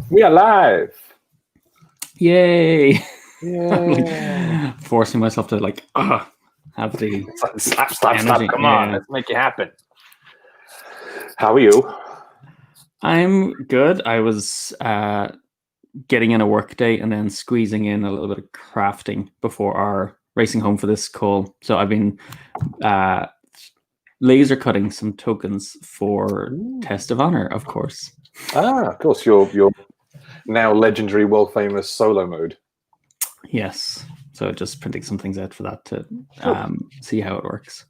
We are live. Yay! Yeah. Forcing myself to have the slap. energy. Come on, let's make it happen. How are you? I'm good. I was getting in a work day and then squeezing in a little bit of crafting before our racing home for this call. So I've been laser cutting some tokens for Test of Honor, of course. Of course, your now legendary, world famous solo mode. Yes. So just printing some things out for that to see how it works.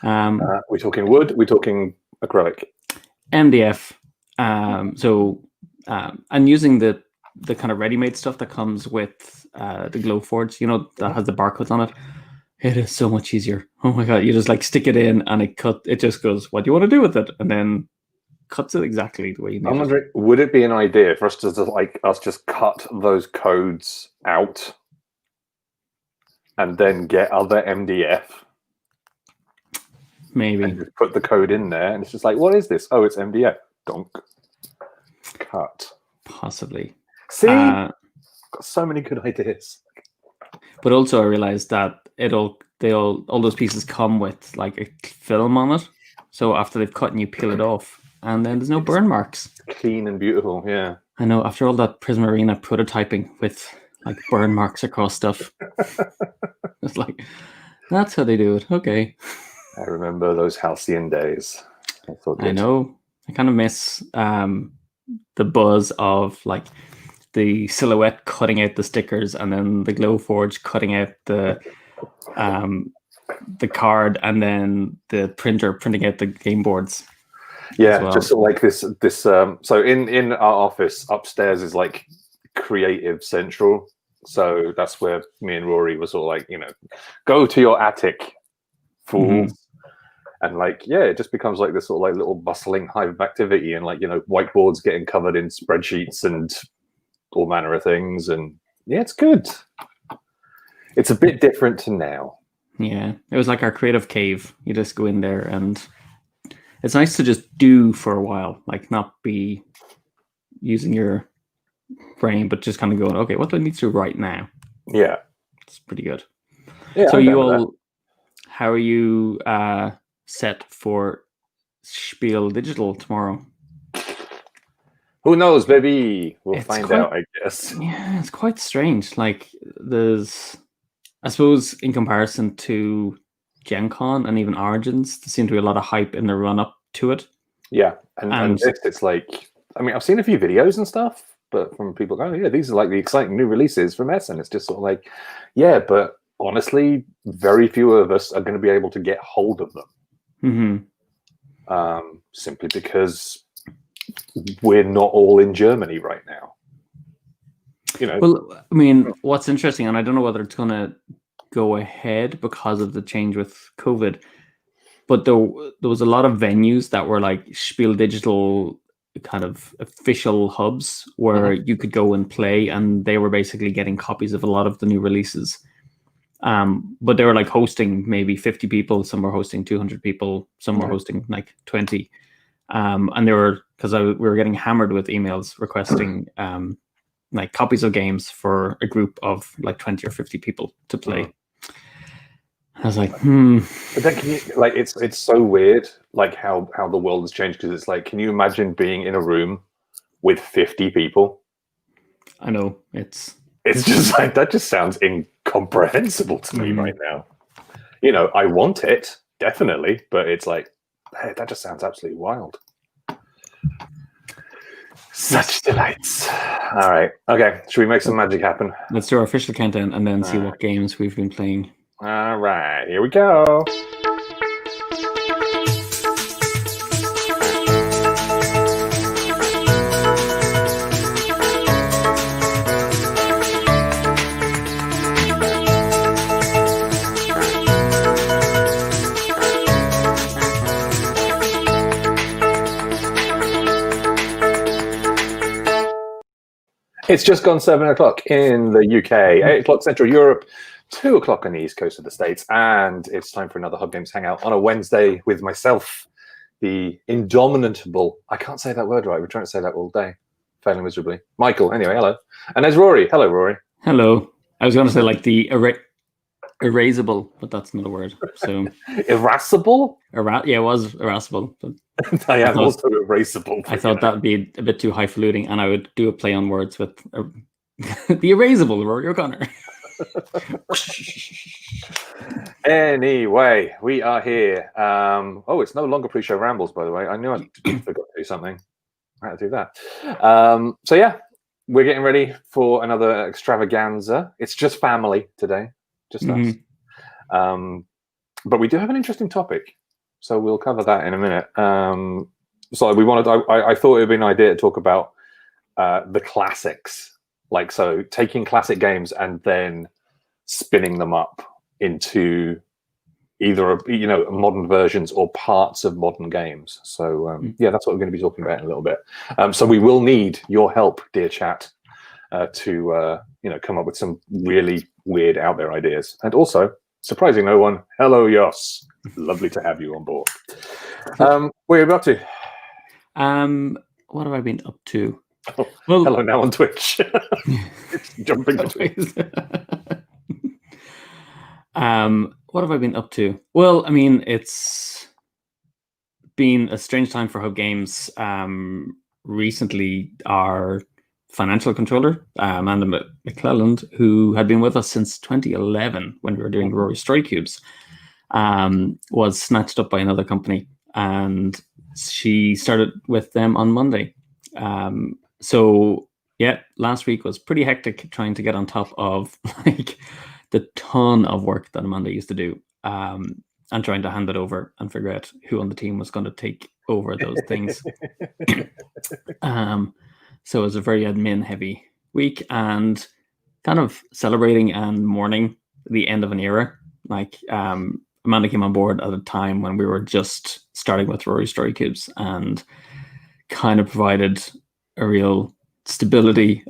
We're talking wood. We're talking acrylic. MDF. I'm using the kind of ready-made stuff that comes with the Glowforge, that has the barcodes on it. It is so much easier. Oh my god, you just stick it in and it just goes, what do you want to do with it? And then cuts it exactly the way you need. I'm wondering, would it be an idea for us to just cut those codes out and then get other MDF? Maybe. And just put the code in there and it's just like, what is this? Oh, it's MDF. Donk. Cut. Possibly. See? Got so many good ideas. But also I realized that all those pieces come with a film on it. So after they've cut and you peel it off, and then there's no burn marks. Clean and beautiful, yeah. I know, after all that Prismarina prototyping with burn marks across stuff. It's that's how they do it. Okay. I remember those halcyon days. I know. I kind of miss the buzz of the silhouette cutting out the stickers and then the Glowforge cutting out the card and then the printer printing out the game boards. Yeah, well. Just like this. So in our office upstairs is creative central. So that's where me and Rory were sort of go to your attic, fools. Mm-hmm. And it just becomes this sort of little bustling hive of activity and whiteboards getting covered in spreadsheets and all manner of things. And yeah, it's good. It's a bit different to now. Yeah, it was like our creative cave. You just go in there and it's nice to just do for a while, not be using your brain, but just kind of going, okay, what do I need to do right now? Yeah. It's pretty good. Yeah. So how are you set for Spiel Digital tomorrow? Who knows, baby? We'll find out, I guess. Yeah, it's quite strange. There's, I suppose, in comparison to Gen Con and even Origins, there seemed to be a lot of hype in the run-up to it. Yeah, and this, it's I've seen a few videos and stuff, but from people going, yeah, these are the exciting new releases from S, and it's just sort of yeah, but honestly, very few of us are going to be able to get hold of them. Mm-hmm. Simply because we're not all in Germany right now. Well, I mean, what's interesting, and I don't know whether it's going to go ahead because of the change with COVID, but there was a lot of venues that were Spiel Digital kind of official hubs where you could go and play, and they were basically getting copies of a lot of the new releases. But they were hosting maybe 50 people, some were hosting 200 people, some were hosting 20. And they were, because we were getting hammered with emails requesting copies of games for a group of 20 or 50 people to play. I was But then can you, it's so weird, how the world has changed, because it's can you imagine being in a room with 50 people? I know, it's just that just sounds incomprehensible to me right now. I want it, definitely, but it's hey, that just sounds absolutely wild. Such delights. All right. Okay. Should we make some magic happen? Let's do our official countdown and then see what games we've been playing. All right. Here we go. It's just gone 7 o'clock in the UK, 8 o'clock Central Europe, 2 o'clock on the East Coast of the States, and it's time for another Hub Games Hangout on a Wednesday with myself, the indomitable, I can't say that word right, we're trying to say that all day. failing miserably. Michael, anyway, hello. And there's Rory. Hello, Rory. Hello. I was going to say like the erasable, but that's not a word. So irascible? Yeah, it was irascible. But I am also erasable. I thought that would be a bit too highfalutin, and I would do a play on words with the erasable Rory O'Connor. Anyway, we are here. It's no longer pre-show rambles, by the way. I knew I forgot to do something. I had to do that. So yeah, we're getting ready for another extravaganza. It's just family today, just us. But we do have an interesting topic, so we'll cover that in a minute. So we wanted. I thought it would be an idea to talk about the classics, like so taking classic games and then spinning them up into either modern versions or parts of modern games. So yeah, that's what we're going to be talking about in a little bit. So we will need your help, dear chat, to come up with some really weird out there ideas. And also, surprising no one, hello Yoss, lovely to have you on board. What are you up to? What have I been up to? Oh, well, hello now on Twitch. It's jumping between. What have I been up to? Well, I mean, it's been a strange time for Hub Games. Recently, our financial controller, Amanda McClelland, who had been with us since 2011 when we were doing Rory Story Cubes, was snatched up by another company, and she started with them on Monday. So yeah, last week was pretty hectic trying to get on top of like the ton of work that Amanda used to do, and trying to hand it over and figure out who on the team was going to take over those things. So it was a very admin heavy week and kind of celebrating and mourning the end of an era. Like Amanda came on board at a time when we were just starting with Rory Story Cubes and kind of provided a real stability,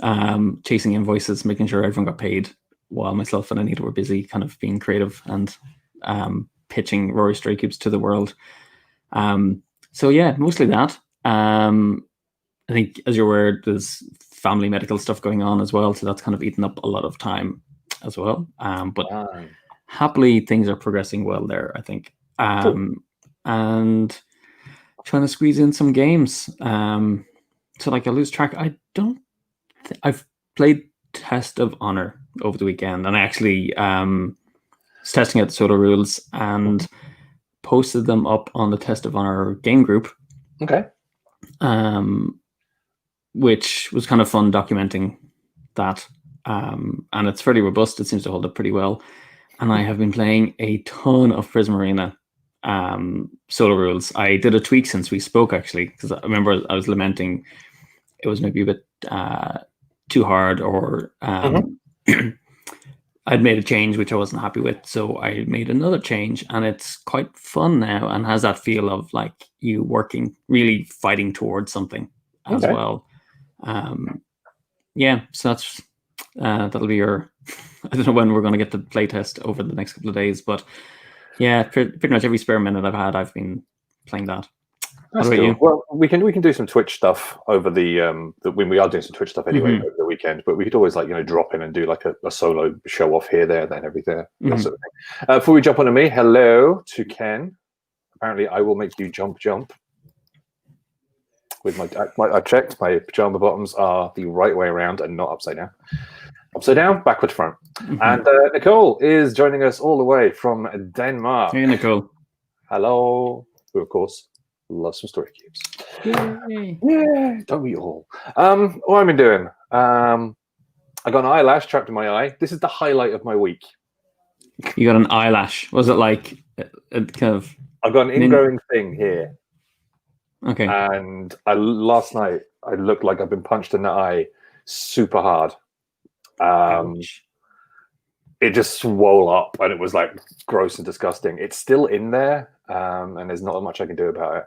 chasing invoices, making sure everyone got paid, while myself and Anita were busy kind of being creative and pitching Rory Story Cubes to the world. So yeah, mostly that. I think, as you're aware, there's family medical stuff going on as well, so that's kind of eaten up a lot of time as well. But happily, things are progressing well there, I think. Cool. And trying to squeeze in some games. So like I lose track. I've played Test of Honor over the weekend, and I actually was testing out the solo rules and posted them up on the Test of Honor game group. Okay. Which was kind of fun documenting that. And it's fairly robust. It seems to hold up pretty well. And I have been playing a ton of Prism Arena solo rules. I did a tweak since we spoke, actually, because I remember I was lamenting it was maybe a bit too hard, or I'd made a change which I wasn't happy with. So I made another change, and it's quite fun now and has that feel of like you working, really fighting towards something as well. Yeah, so that's that'll be your I don't know when we're going to get the playtest over the next couple of days, but yeah, pretty much every spare minute I've had, I've been playing that. That's cool. You? Well, we can do some Twitch stuff over the when we are doing some Twitch stuff anyway over the weekend. But we could always drop in and do like a solo show off here, there, then everything. That sort of thing. Before we jump on to me, hello to Ken. Apparently, I will make you jump. With I checked, my pajama bottoms are the right way around and not upside down. Upside down, backward front. And Nicole is joining us all the way from Denmark. Hey, Nicole. Hello. Who, of course, loves some story cubes. Yay. Yeah, don't we all? What I've been doing. I got an eyelash trapped in my eye. This is the highlight of my week. You got an eyelash. Was it like a kind of... I've got an ingrowing thing here. Okay. And last night, I looked like I've been punched in the eye super hard. It just swole up, and it was like gross and disgusting. It's still in there, and there's not much I can do about it.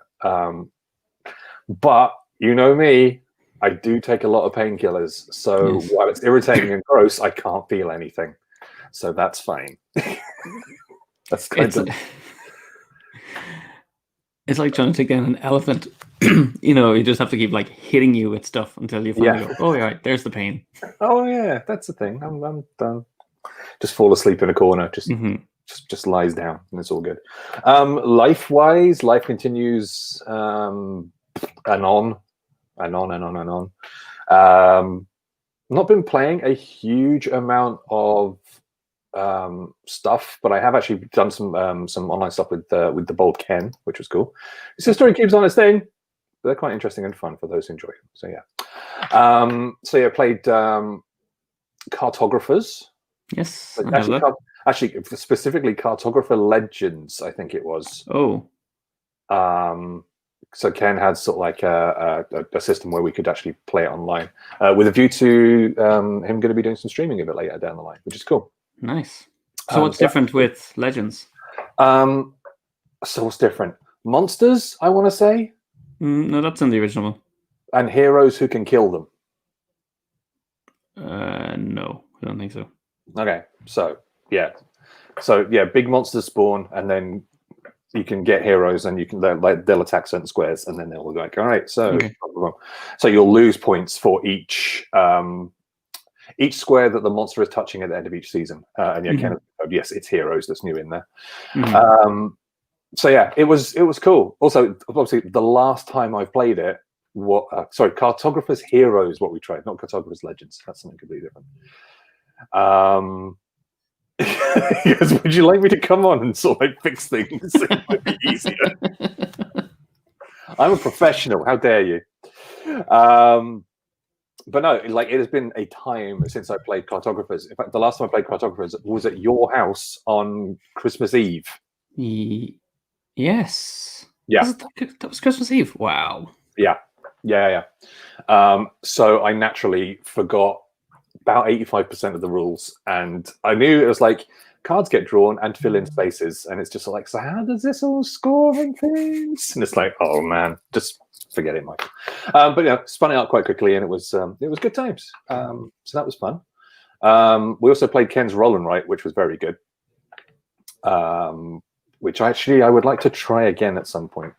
But you know me, I do take a lot of painkillers. So while it's irritating and gross, I can't feel anything. So that's fine. That's kind of... It's like trying to take down an elephant you just have to keep like hitting you with stuff until you finally go, oh, yeah, right, there's the pain. Oh yeah, that's the thing. I'm done. Just fall asleep in a corner. Just lies down, and it's all good. Life-wise, life continues, and on, and on, and on, and on. Not been playing a huge amount of stuff, but I have actually done some online stuff with the bold Ken, which was cool. His story keeps on its thing. They're quite interesting and fun for those who enjoy them. So yeah, played Cartographers. Yes, actually, specifically Cartographer Legends, I think it was. Oh. So Ken had sort of like a system where we could actually play it online, with a view to him going to be doing some streaming a bit later down the line, which is cool. Nice. So what's different with Legends? So what's different? Monsters, I want to say. No, that's in the original one. And heroes who can kill them. No, I don't think so. Okay, so yeah, big monsters spawn, and then you can get heroes, and they'll attack certain squares, and then they'll go like, all right, so you'll lose points for each square that the monster is touching at the end of each season, and yes, it's heroes that's new in there. So yeah, it was cool. Also, obviously, the last time I played it, Cartographers Heroes, what we tried, not Cartographers Legends. That's something completely different. Would you like me to come on and sort of like fix things? It might be easier. I'm a professional. How dare you? But no, like it has been a time since I played Cartographers. In fact, the last time I played Cartographers was at your house on Christmas Eve. Yes. Yeah. That was Christmas Eve. Wow. Yeah. So I naturally forgot about 85% of the rules, and I knew it was like cards get drawn and fill in spaces, and it's just like, so how does this all score and things? And it's like, oh man, just forget it, Michael. But yeah, spun it out quite quickly, and it was good times. So that was fun. We also played Ken's Roll and Write, which was very good. Which actually I would like to try again at some point.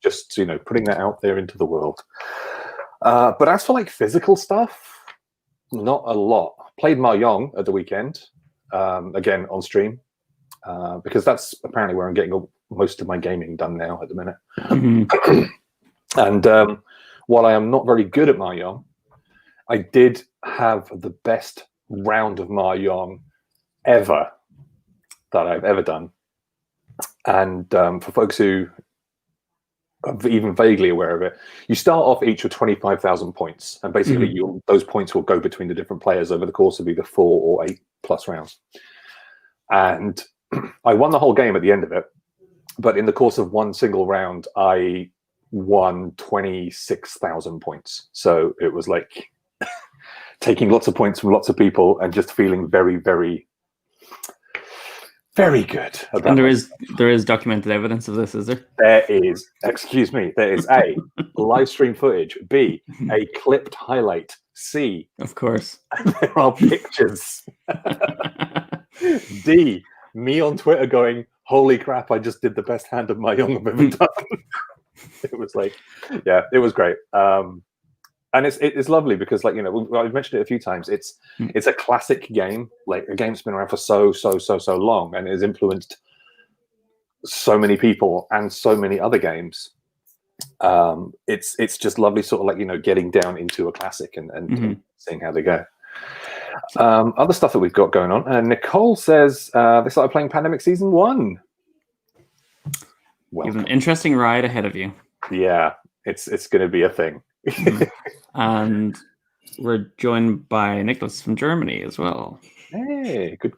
Just putting that out there into the world. But as for like physical stuff, not a lot. Played Mahjong at the weekend, again on stream, because that's apparently where I'm getting most of my gaming done now at the minute. And while I am not very good at Mahjong, I did have the best round of Mahjong ever that I've ever done. And for folks who are even vaguely aware of it, you start off each with 25,000 points, and basically those points will go between the different players over the course of either 4 or 8+ rounds. And I won the whole game at the end of it, but in the course of one single round, I won 26,000 points. So it was like taking lots of points from lots of people and just feeling very, very, very good. And there is documented evidence of this, is there? There is. Excuse me. There is A, live stream footage. B, a clipped highlight. C, of course, there are pictures. D, me on Twitter going, holy crap, I just did the best hand of Mahjong I've ever done. It was like, yeah, it was great. And it's lovely because, like, I've mentioned it a few times. It's a classic game, like a game that's been around for so long, and it has influenced so many people and so many other games. It's just lovely, sort of like getting down into a classic and seeing how they go. Other stuff that we've got going on. Nicole says they started playing Pandemic Season 1. You have an interesting ride ahead of you. Yeah, it's going to be a thing. And we're joined by Nicholas from Germany as well. Hey, good.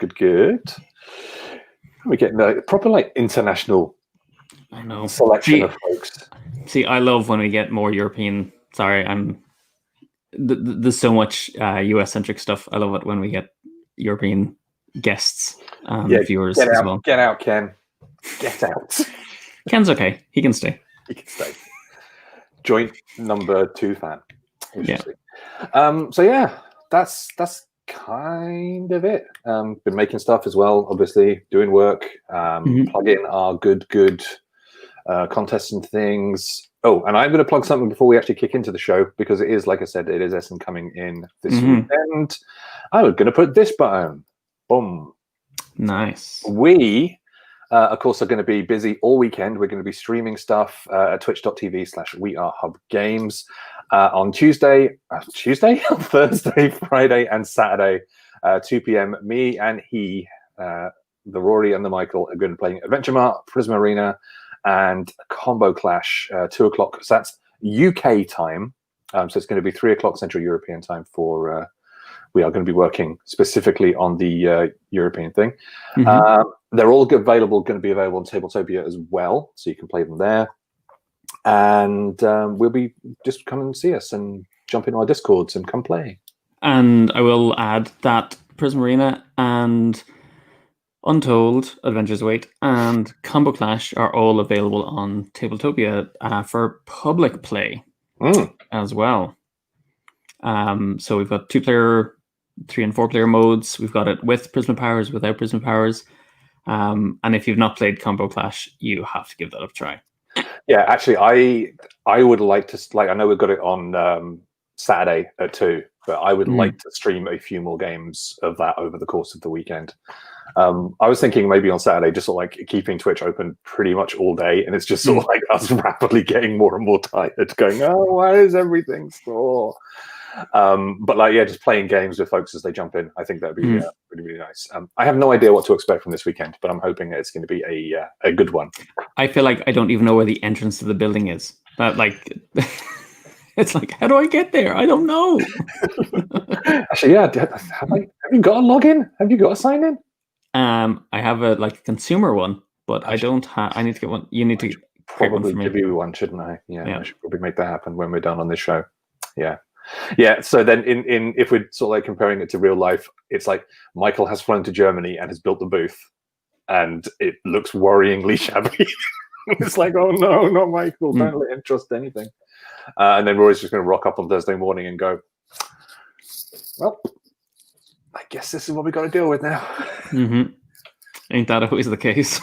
We're getting a proper like international selection of folks. See, I love when we get more European. Sorry, there's so much US centric stuff. I love it when we get European guests, viewers as well. Get out, Ken. Get out. Ken's okay. He can stay. He can stay. Joint number 2 fan. Yeah. So yeah, that's kind of it. Been making stuff as well, obviously, doing work, plugging our good contests and things. Oh, and I'm going to plug something before we actually kick into the show, because it is, like I said, it is Essen coming in this weekend. I was going to put this button. Boom. Nice. We, of course, are going to be busy all weekend. We're going to be streaming stuff at twitch.tv/wearehubgames on Thursday, Friday, and Saturday, 2 p.m. Me and the Rory and the Michael, are going to be playing Adventure Mart, Prism Arena, and Combo Clash, 2 o'clock. So that's UK time. So it's going to be 3 o'clock Central European time for. We are going to be working specifically on the European thing. They're all going to be available on Tabletopia as well, so you can play them there. And we'll be just come and see us and jump in our Discords and come play. And I will add that Prism Arena and Untold, Adventures Await, and Combo Clash are all available on Tabletopia for public play as well. So we've got 2-player, 3 and 4-player modes. We've got it with Prism Powers, without Prism Powers. And if you've not played Combo Clash, you have to give that a try. Yeah, actually, I would like to, I know we've got it on Saturday at 2, but I would like to stream a few more games of that over the course of the weekend. I was thinking maybe on Saturday, just sort of like keeping Twitch open pretty much all day, and it's just sort of like us rapidly getting more and more tired, going, oh, why is everything sore? But just playing games with folks as they jump in, I think that'd be really, really nice. I have no idea what to expect from this weekend, but I'm hoping it's going to be a good one. I feel like I don't even know where the entrance to the building is. But it's like, how do I get there? I don't know. Actually, have you got a login? Have you got a sign in? I have a consumer one, but I don't have. I need to get one. You need to probably give you one, shouldn't I? Yeah, I should probably make that happen when we're done on this show. Yeah. So then, in if we're sort of like comparing it to real life, it's like Michael has flown to Germany and has built the booth, and it looks worryingly shabby. It's like, oh no, not Michael! Don't let him trust anything. And then Rory's just going to rock up on Thursday morning and go, well, I guess this is what we got to deal with now. Ain't that always the case?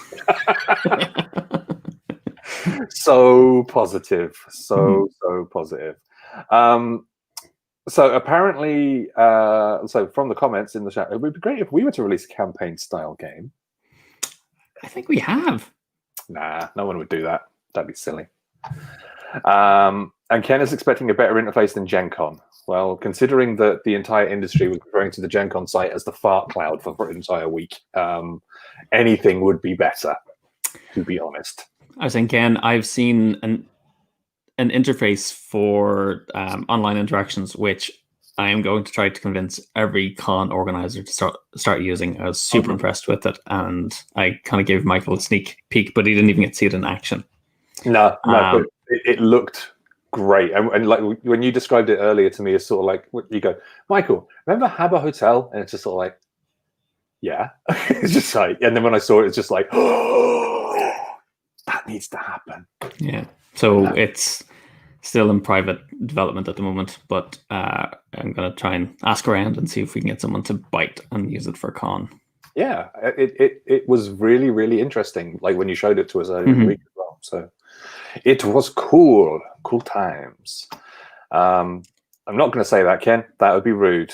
So positive. So positive. So apparently, so from the comments in the chat, it would be great if we were to release a campaign-style game. I think we have. Nah, no one would do that. That'd be silly. And Ken is expecting a better interface than Gen Con. Well, considering that the entire industry was referring to the Gen Con site as the fart cloud for an entire week, anything would be better, to be honest. I was saying, Ken, I've seen an interface for online interactions, which I am going to try to convince every con organizer to start using. I was super impressed with it, and I kind of gave Michael a sneak peek, but he didn't even get to see it in action. No, but it looked great. And like when you described it earlier to me, it's sort of like, you go, Michael, remember Habba Hotel? And it's just sort of like, yeah. It's just like, and then when I saw it, it's just like, oh, that needs to happen. Yeah. So it's still in private development at the moment, but I'm going to try and ask around and see if we can get someone to bite and use it for con. Yeah, it was really, really interesting. Like when you showed it to us earlier in the week as well. So it was cool times. I'm not going to say that, Ken. That would be rude.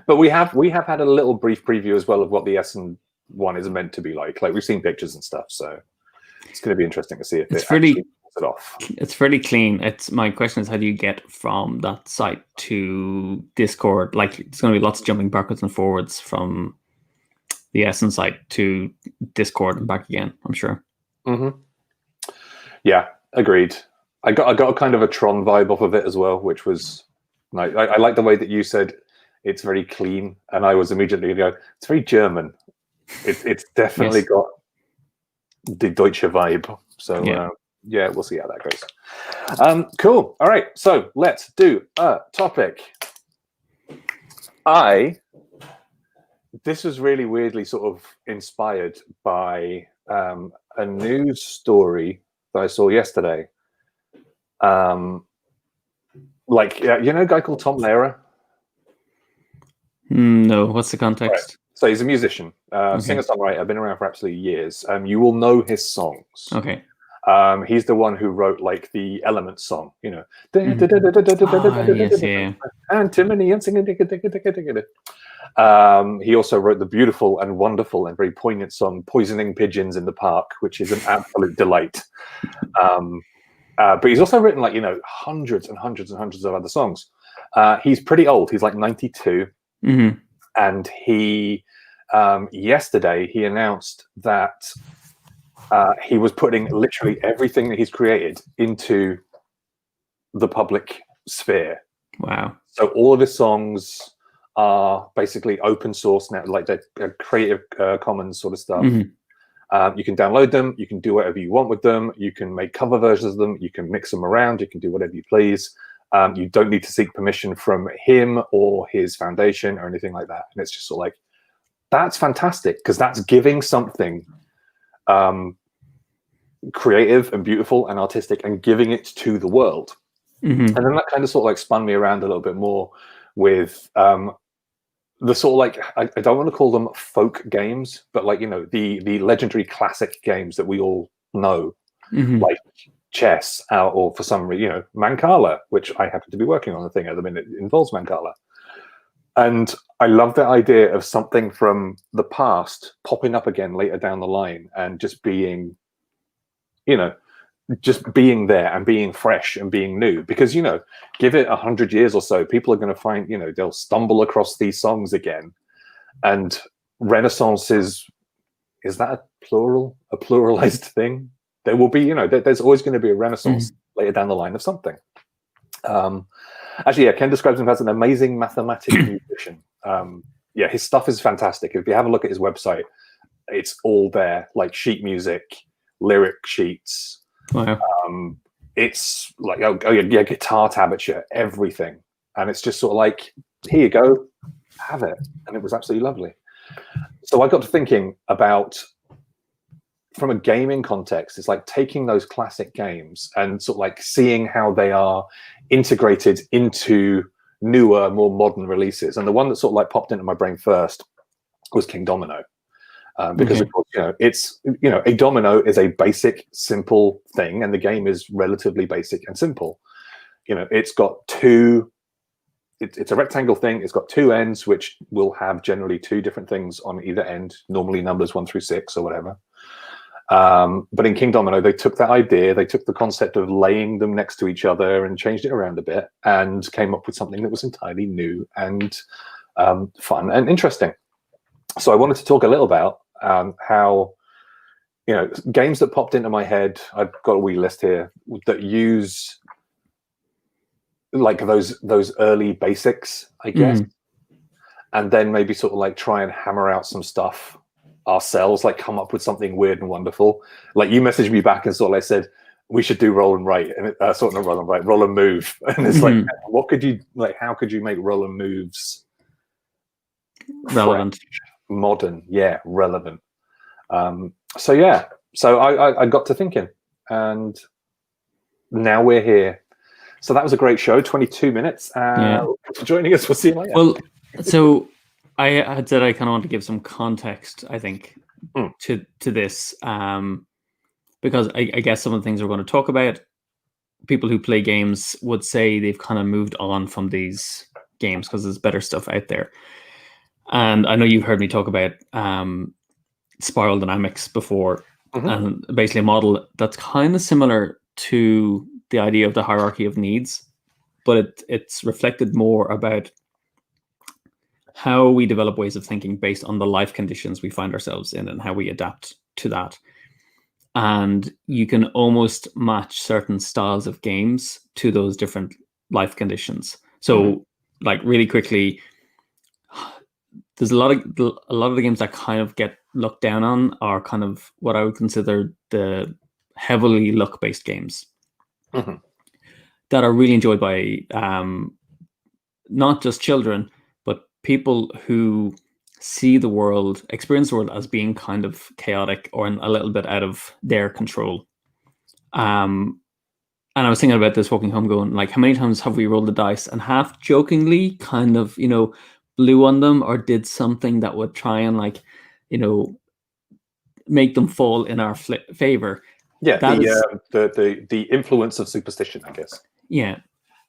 But we have had a little brief preview as well of what the Essen one is meant to be like. Like we've seen pictures and stuff, so it's going to be interesting to see if it actually pulls it off. It's pretty clean. My question is, how do you get from that site to Discord? Like it's going to be lots of jumping backwards and forwards from the Essen site to Discord and back again, I'm sure. Yeah, agreed. I got a kind of a Tron vibe off of it as well, which was like I like the way that you said it's very clean, and I was immediately going to go, it's very German. It's definitely got the Deutsche vibe. So yeah, we'll see how that goes. Cool. All right, so let's do a topic. This was really weirdly sort of inspired by a news story that I saw yesterday. You know a guy called Tom Lehrer? No, what's the context? Right. So he's a musician, singer-songwriter, been around for absolutely years. You will know his songs. Okay. He's the one who wrote like the Elements song, you know. Yes, yeah. Antimony and singing. He also wrote the beautiful and wonderful and very poignant song "Poisoning Pigeons in the Park," which is an absolute delight. But he's also written like, you know, hundreds and hundreds and hundreds of other songs. He's pretty old. He's like 92. And he yesterday he announced that he was putting literally everything that he's created into the public sphere. Wow. So all of his songs are basically open source now, like they're Creative Commons sort of stuff. You can download them. You can do whatever you want with them. You can make cover versions of them. You can mix them around. You can do whatever you please. You don't need to seek permission from him or his foundation or anything like that. And it's just sort of like, that's fantastic, because that's giving something creative and beautiful and artistic and giving it to the world. And then that kind of sort of like spun me around a little bit more with the sort of like, I don't want to call them folk games, but like, you know, the legendary classic games that we all know, like chess, or for some reason, you know, Mancala, which I happen to be working on the thing at the minute, involves Mancala. And I love the idea of something from the past popping up again later down the line and just being, you know, just being there and being fresh and being new. Because, you know, give it 100 years or so, people are going to find, you know, they'll stumble across these songs again. And Renaissance is that a pluralized thing? There will be, you know, there's always going to be a Renaissance later down the line of something. Actually, yeah, Ken describes him as an amazing mathematical musician. Yeah, his stuff is fantastic. If you have a look at his website, it's all there, like sheet music, lyric sheets. Wow. It's like, oh yeah, guitar tablature, everything. And it's just sort of like, here you go, have it. And it was absolutely lovely. So I got to thinking about, from a gaming context, it's like taking those classic games and sort of like seeing how they are integrated into newer, more modern releases. And the one that sort of like popped into my brain first was Kingdomino. Because of course, you know, it's, you know, a domino is a basic, simple thing, and the game is relatively basic and simple. You know, it's got it's a rectangle thing. It's got two ends, which will have generally two different things on either end, normally numbers 1 through 6 or whatever. But in Kingdomino, they took that idea, they took the concept of laying them next to each other and changed it around a bit and came up with something that was entirely new and fun and interesting. So I wanted to talk a little about how, you know, games that popped into my head, I've got a wee list here, that use like those early basics, I guess, and then maybe sort of like try and hammer out some stuff ourselves, like come up with something weird and wonderful. Like you messaged me back and sort of like said, we should do roll and write, and sort of roll and write, roll and move. And it's like, what could you, like, how could you make roll and moves relevant? Fresh, modern, yeah, relevant. So yeah, so I got to thinking, and now we're here. So that was a great show, 22 minutes. Thanks for joining us. We'll see you later. Well, so I had said I kind of want to give some context, I think, to this, because I guess some of the things we're going to talk about, people who play games would say they've kind of moved on from these games because there's better stuff out there. And I know you've heard me talk about spiral dynamics before, and basically a model that's kind of similar to the idea of the hierarchy of needs, but it's reflected more about how we develop ways of thinking based on the life conditions we find ourselves in and how we adapt to that. And you can almost match certain styles of games to those different life conditions. So like really quickly, there's a lot of the games that kind of get looked down on are kind of what I would consider the heavily luck-based games that are really enjoyed by not just children, but people who see the world, experience the world as being kind of chaotic or a little bit out of their control. And I was thinking about this walking home going, like, how many times have we rolled the dice and half jokingly kind of, you know, blew on them or did something that would try and like, make them fall in our favor. Yeah, the influence of superstition, I guess. Yeah,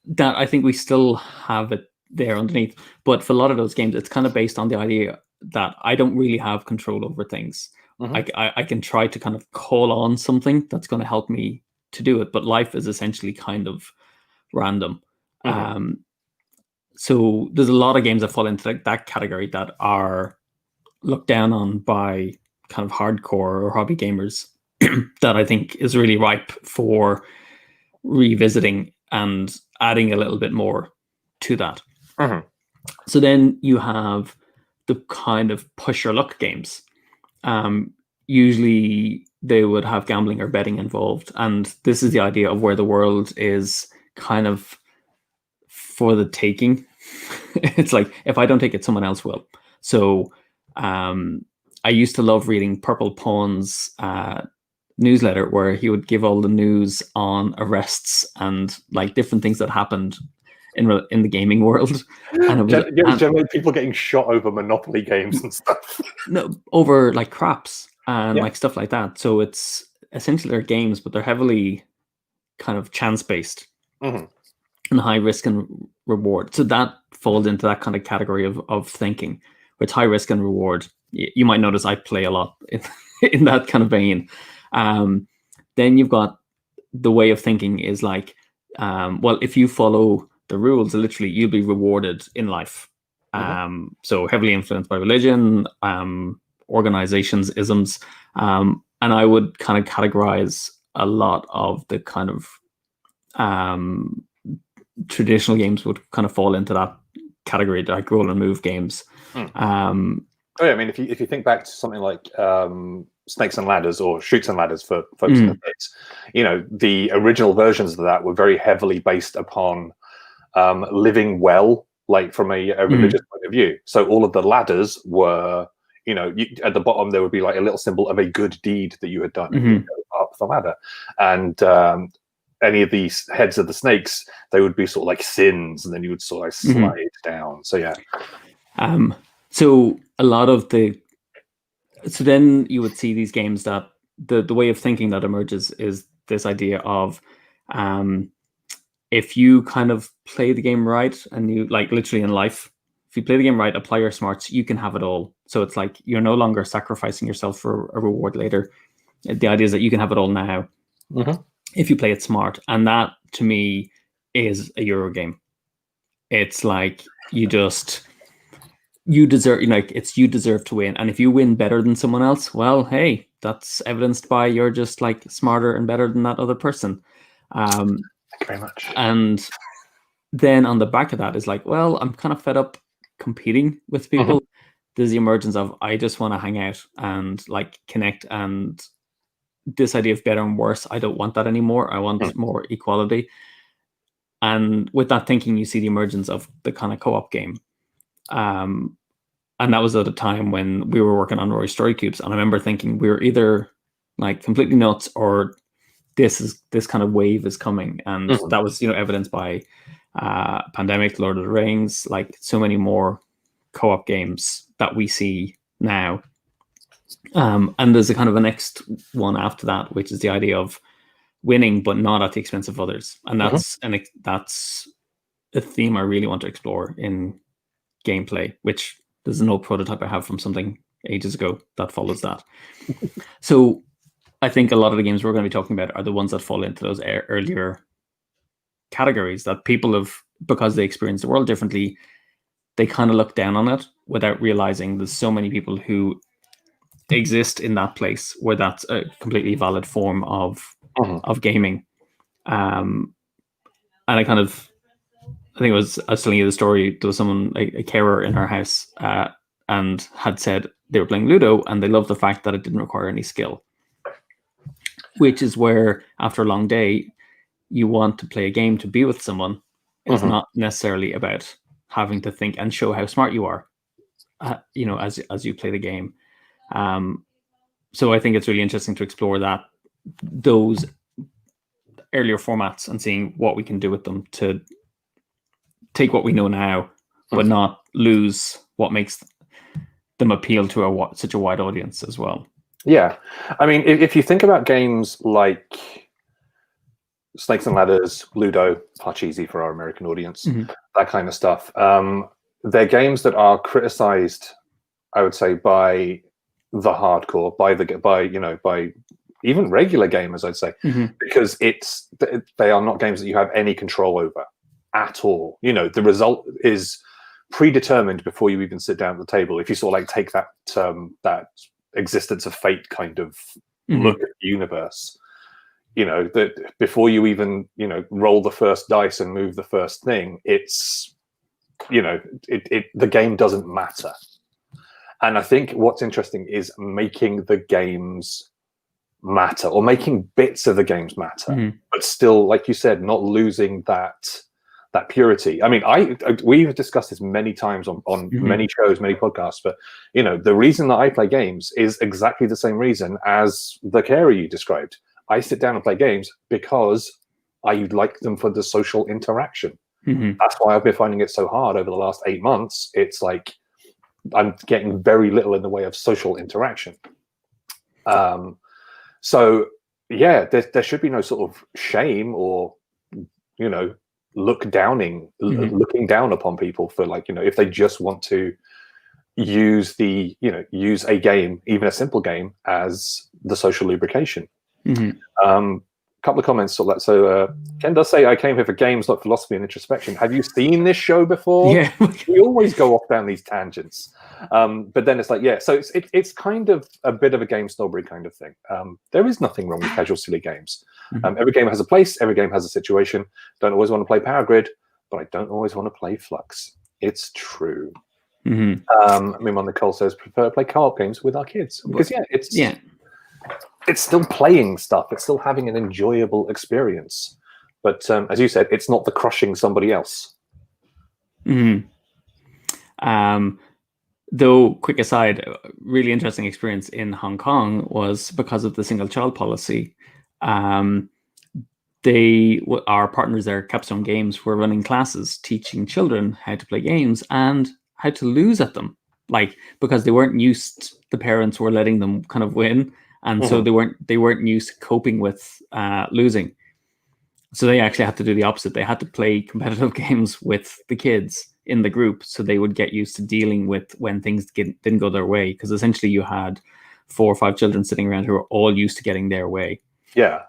that I think we still have it there underneath. But for a lot of those games, it's kind of based on the idea that I don't really have control over things. I can try to kind of call on something that's going to help me to do it, but life is essentially kind of random. So there's a lot of games that fall into that category that are looked down on by kind of hardcore or hobby gamers that I think is really ripe for revisiting and adding a little bit more to that. So then you have the kind of push your luck games. Usually they would have gambling or betting involved. And this is the idea of where the world is kind of for the taking. It's like, if I don't take it, someone else will. So I used to love reading Purple Pawn's newsletter, where he would give all the news on arrests and like different things that happened in the gaming world. And it was generally people getting shot over Monopoly games and stuff. No, over like craps and like stuff like that. So it's essentially they're games, but they're heavily kind of chance based and high risk and reward. So that falls into that kind of category of thinking, where it's high risk and reward. You might notice I play a lot in that kind of vein. Then you've got the way of thinking is like, well, if you follow the rules, literally you'll be rewarded in life. So heavily influenced by religion, organizations, isms. And I would kind of categorize a lot of the kind of traditional games would kind of fall into that category, like roll and move games. I mean, if you think back to something like Snakes and Ladders or Shoots and Ladders for folks in the States, the original versions of that were very heavily based upon living well, like from a religious point of view. So all of the ladders were, at the bottom there would be like a little symbol of a good deed that you had done, and you'd go up the ladder. And any of these heads of the snakes, they would be sort of like sins, and then you would sort of like slide down. So yeah. So a lot of so then you would see these games that the way of thinking that emerges is this idea of if you kind of play the game right, and you like literally in life, if you play the game right, apply your smarts, you can have it all. So it's like you're no longer sacrificing yourself for a reward later. The idea is that you can have it all now if you play it smart. And that to me is a Euro game. It's like you deserve, it's you deserve to win. And if you win better than someone else, well, hey, that's evidenced by you're just like smarter and better than that other person. Thank you very much. And then on the back of that is like, well, I'm kind of fed up competing with people. There's the emergence of I just want to hang out and like connect, and this idea of better and worse, I don't want that anymore. I want more equality. And with that thinking, you see the emergence of the kind of co-op game. And that was at a time when we were working on Rory Story Cubes, and I remember thinking we were either like completely nuts or this kind of wave is coming. And that was evidenced by Pandemic, Lord of the Rings, like so many more co-op games that we see now. And there's a kind of a next one after that, which is the idea of winning but not at the expense of others. And that's that's a theme I really want to explore in gameplay, which there's an old prototype I have from something ages ago that follows that. So I think a lot of the games we're going to be talking about are the ones that fall into those earlier categories that people have, because they experience the world differently, they kind of look down on it without realizing there's so many people who exist in that place where that's a completely valid form of gaming. And I think I was telling you the story. There was someone, a carer in our house, and had said they were playing Ludo and they loved the fact that it didn't require any skill, which is where after a long day, you want to play a game to be with someone. It's not necessarily about having to think and show how smart you are, as you play the game. So I think it's really interesting to explore those earlier formats and seeing what we can do with them to take what we know now, but not lose what makes them appeal to such a wide audience as well. Yeah, I mean, if you think about games like Snakes and Ladders, Ludo, Parcheesi for our American audience, that kind of stuff, they're games that are criticized, I would say, by the hardcore, by even regular gamers, I'd say, because they are not games that you have any control over at all. You know, the result is predetermined before you even sit down at the table. If you sort of like take that that existence of fate kind of look at the universe, you know, that before you even, you know, roll the first dice and move the first thing, it's, you know, the game doesn't matter. And I think what's interesting is making the games matter, or making bits of the games matter, but still, like you said, not losing that purity. I mean, we've discussed this many times on many shows, many podcasts, but, you know, the reason that I play games is exactly the same reason as the carer you described. I sit down and play games because I like them for the social interaction. That's why I've been finding it so hard over the last 8 months. It's like I'm getting very little in the way of social interaction. So yeah, there should be no sort of shame or, you know, looking down upon people for, like, you know, if they just want to use a game, even a simple game, as the social lubrication. Couple of comments on that. So Ken does say, I came here for games, not philosophy and introspection. Have you seen this show before? Yeah. We always go off down these tangents. But then it's like, yeah, so it's kind of a bit of a game snobbery kind of thing. There is nothing wrong with casual, silly games. Every game has a place, every game has a situation. Don't always want to play Power Grid, but I don't always want to play Flux. It's true. Mimon Nicole says, prefer to play co-op games with our kids. Because it's still playing stuff. It's still having an enjoyable experience. But as you said, it's not the crushing somebody else. Though, quick aside, really interesting experience in Hong Kong was because of the single child policy. Our partners there, Capstone Games, were running classes teaching children how to play games and how to lose at them. Like, because they weren't used, the parents were letting them kind of win. And so they weren't used to coping with losing. So they actually had to do the opposite. They had to play competitive games with the kids in the group, so they would get used to dealing with when things didn't go their way. Because essentially you had 4 or 5 children sitting around who were all used to getting their way. Yeah.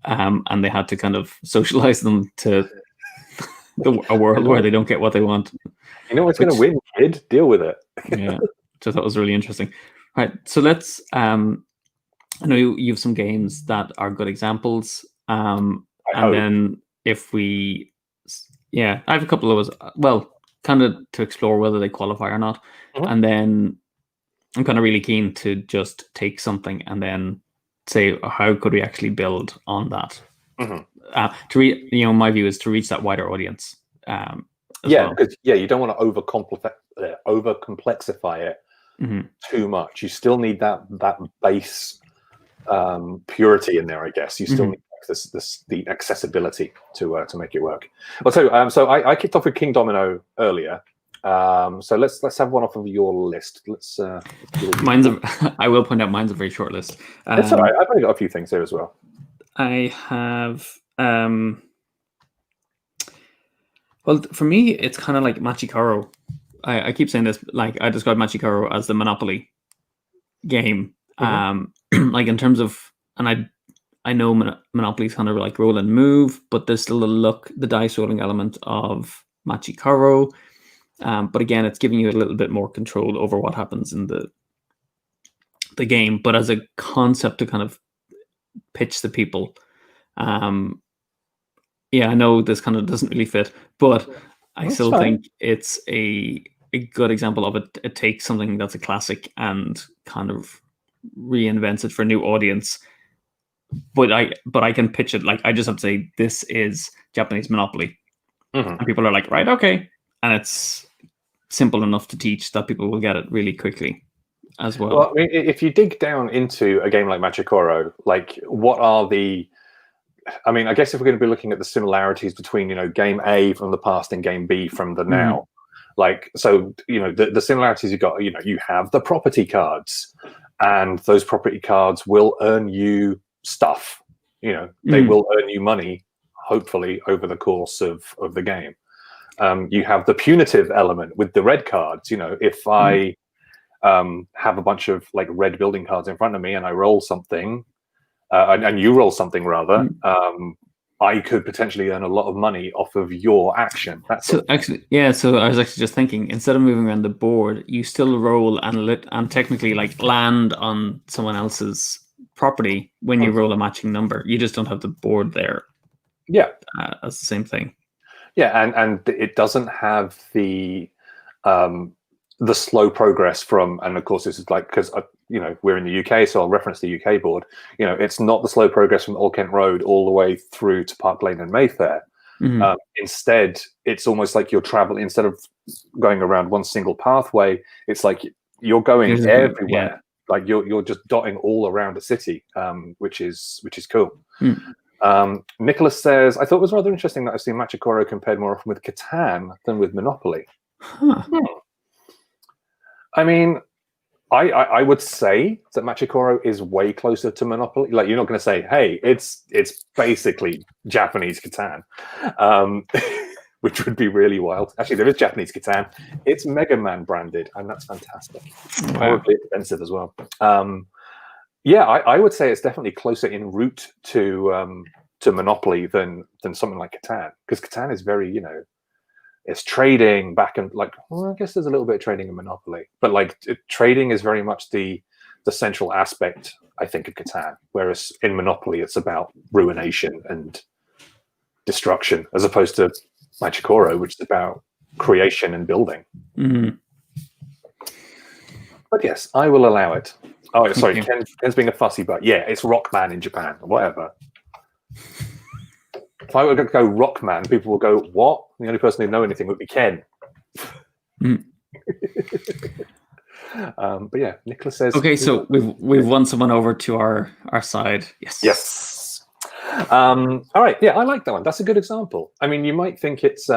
And they had to kind of socialize them to a world where they don't get what they want. You know what's going to win, kid? Deal with it. Yeah. So that was really interesting. Right. So let's... I know you have some games that are good examples. And then if we... Yeah, I have a couple of those. Well, kind of to explore whether they qualify or not. And then I'm kind of really keen to just take something and then say, how could we actually build on that? My view is to reach that wider audience. Because you don't want to over-complexify it too much. You still need that base purity in there, I guess. You still need the accessibility to make it work. So I kicked off with Kingdomino earlier. So let's have one off of your list. I will point out mine's a very short list. It's all right. I've only got a few things here as well. I have well, for me, it's kind of like Machu Koro. I keep saying this, like I describe Machu Koro as the Monopoly game. Like in terms of, and I know Monopoly's kind of like roll and move, but there's still the dice rolling element of Machu Koro. But again, it's giving you a little bit more control over what happens in the game. But as a concept to kind of pitch to people, I know this kind of doesn't really fit, but I still think it's a good example of it. It takes something that's a classic and kind of reinvents it for a new audience. But I can pitch it like I just have to say this is Japanese Monopoly, and people are like, right, okay, and it's simple enough to teach that people will get it really quickly as well. Well, I mean, if you dig down into a game like Machu Koro, like what are the? I mean, I guess if we're going to be looking at the similarities between game A from the past and game B from the now, Like, so, the similarities you got, you have the property cards, and those property cards will earn you stuff. They will earn you money, hopefully, over the course of the game. You have the punitive element with the red cards. If I have a bunch of like red building cards in front of me and I roll something, and you roll something rather, I could potentially earn a lot of money off of your action. So actually, so I was actually just thinking, instead of moving around the board, you still roll and technically like land on someone else's property when you roll a matching number. You just don't have the board there. Yeah, that's the same thing. Yeah, and it doesn't have the slow progress from, and of course this is like, because we're in the UK, so I'll reference the UK board. It's not the slow progress from Old Kent Road all the way through to Park Lane and Mayfair. Instead, it's almost like you're traveling, instead of going around one single pathway, it's like you're going everywhere. Yeah. Like you're just dotting all around the city, which is cool. Nicholas says, I thought it was rather interesting that I've seen Machu Koro compared more often with Catan than with Monopoly. I mean, I would say that Machu Koro is way closer to Monopoly. Like, you're not going to say, hey, it's basically Japanese Catan, which would be really wild. Actually, there is Japanese Catan. It's Mega Man branded, and that's fantastic. Wow. Horribly expensive as well. I would say it's definitely closer in route to Monopoly than something like Catan, because Catan is very, it's trading back and like, well, I guess there's a little bit of trading in Monopoly, but like trading is very much the central aspect, I think, of Catan. Whereas in Monopoly, it's about ruination and destruction, as opposed to Machu Koro, which is about creation and building. But yes, I will allow it. Oh, sorry, Ken's being a fussy, but yeah, it's Rockman in Japan, or whatever. If I were to go Rockman, people will go, what? The only person who'd know anything would be Ken. But yeah, Nicholas says... Okay, so we've won someone over to our side. Yes. All right, yeah, I like that one. That's a good example. I mean, you might think it's,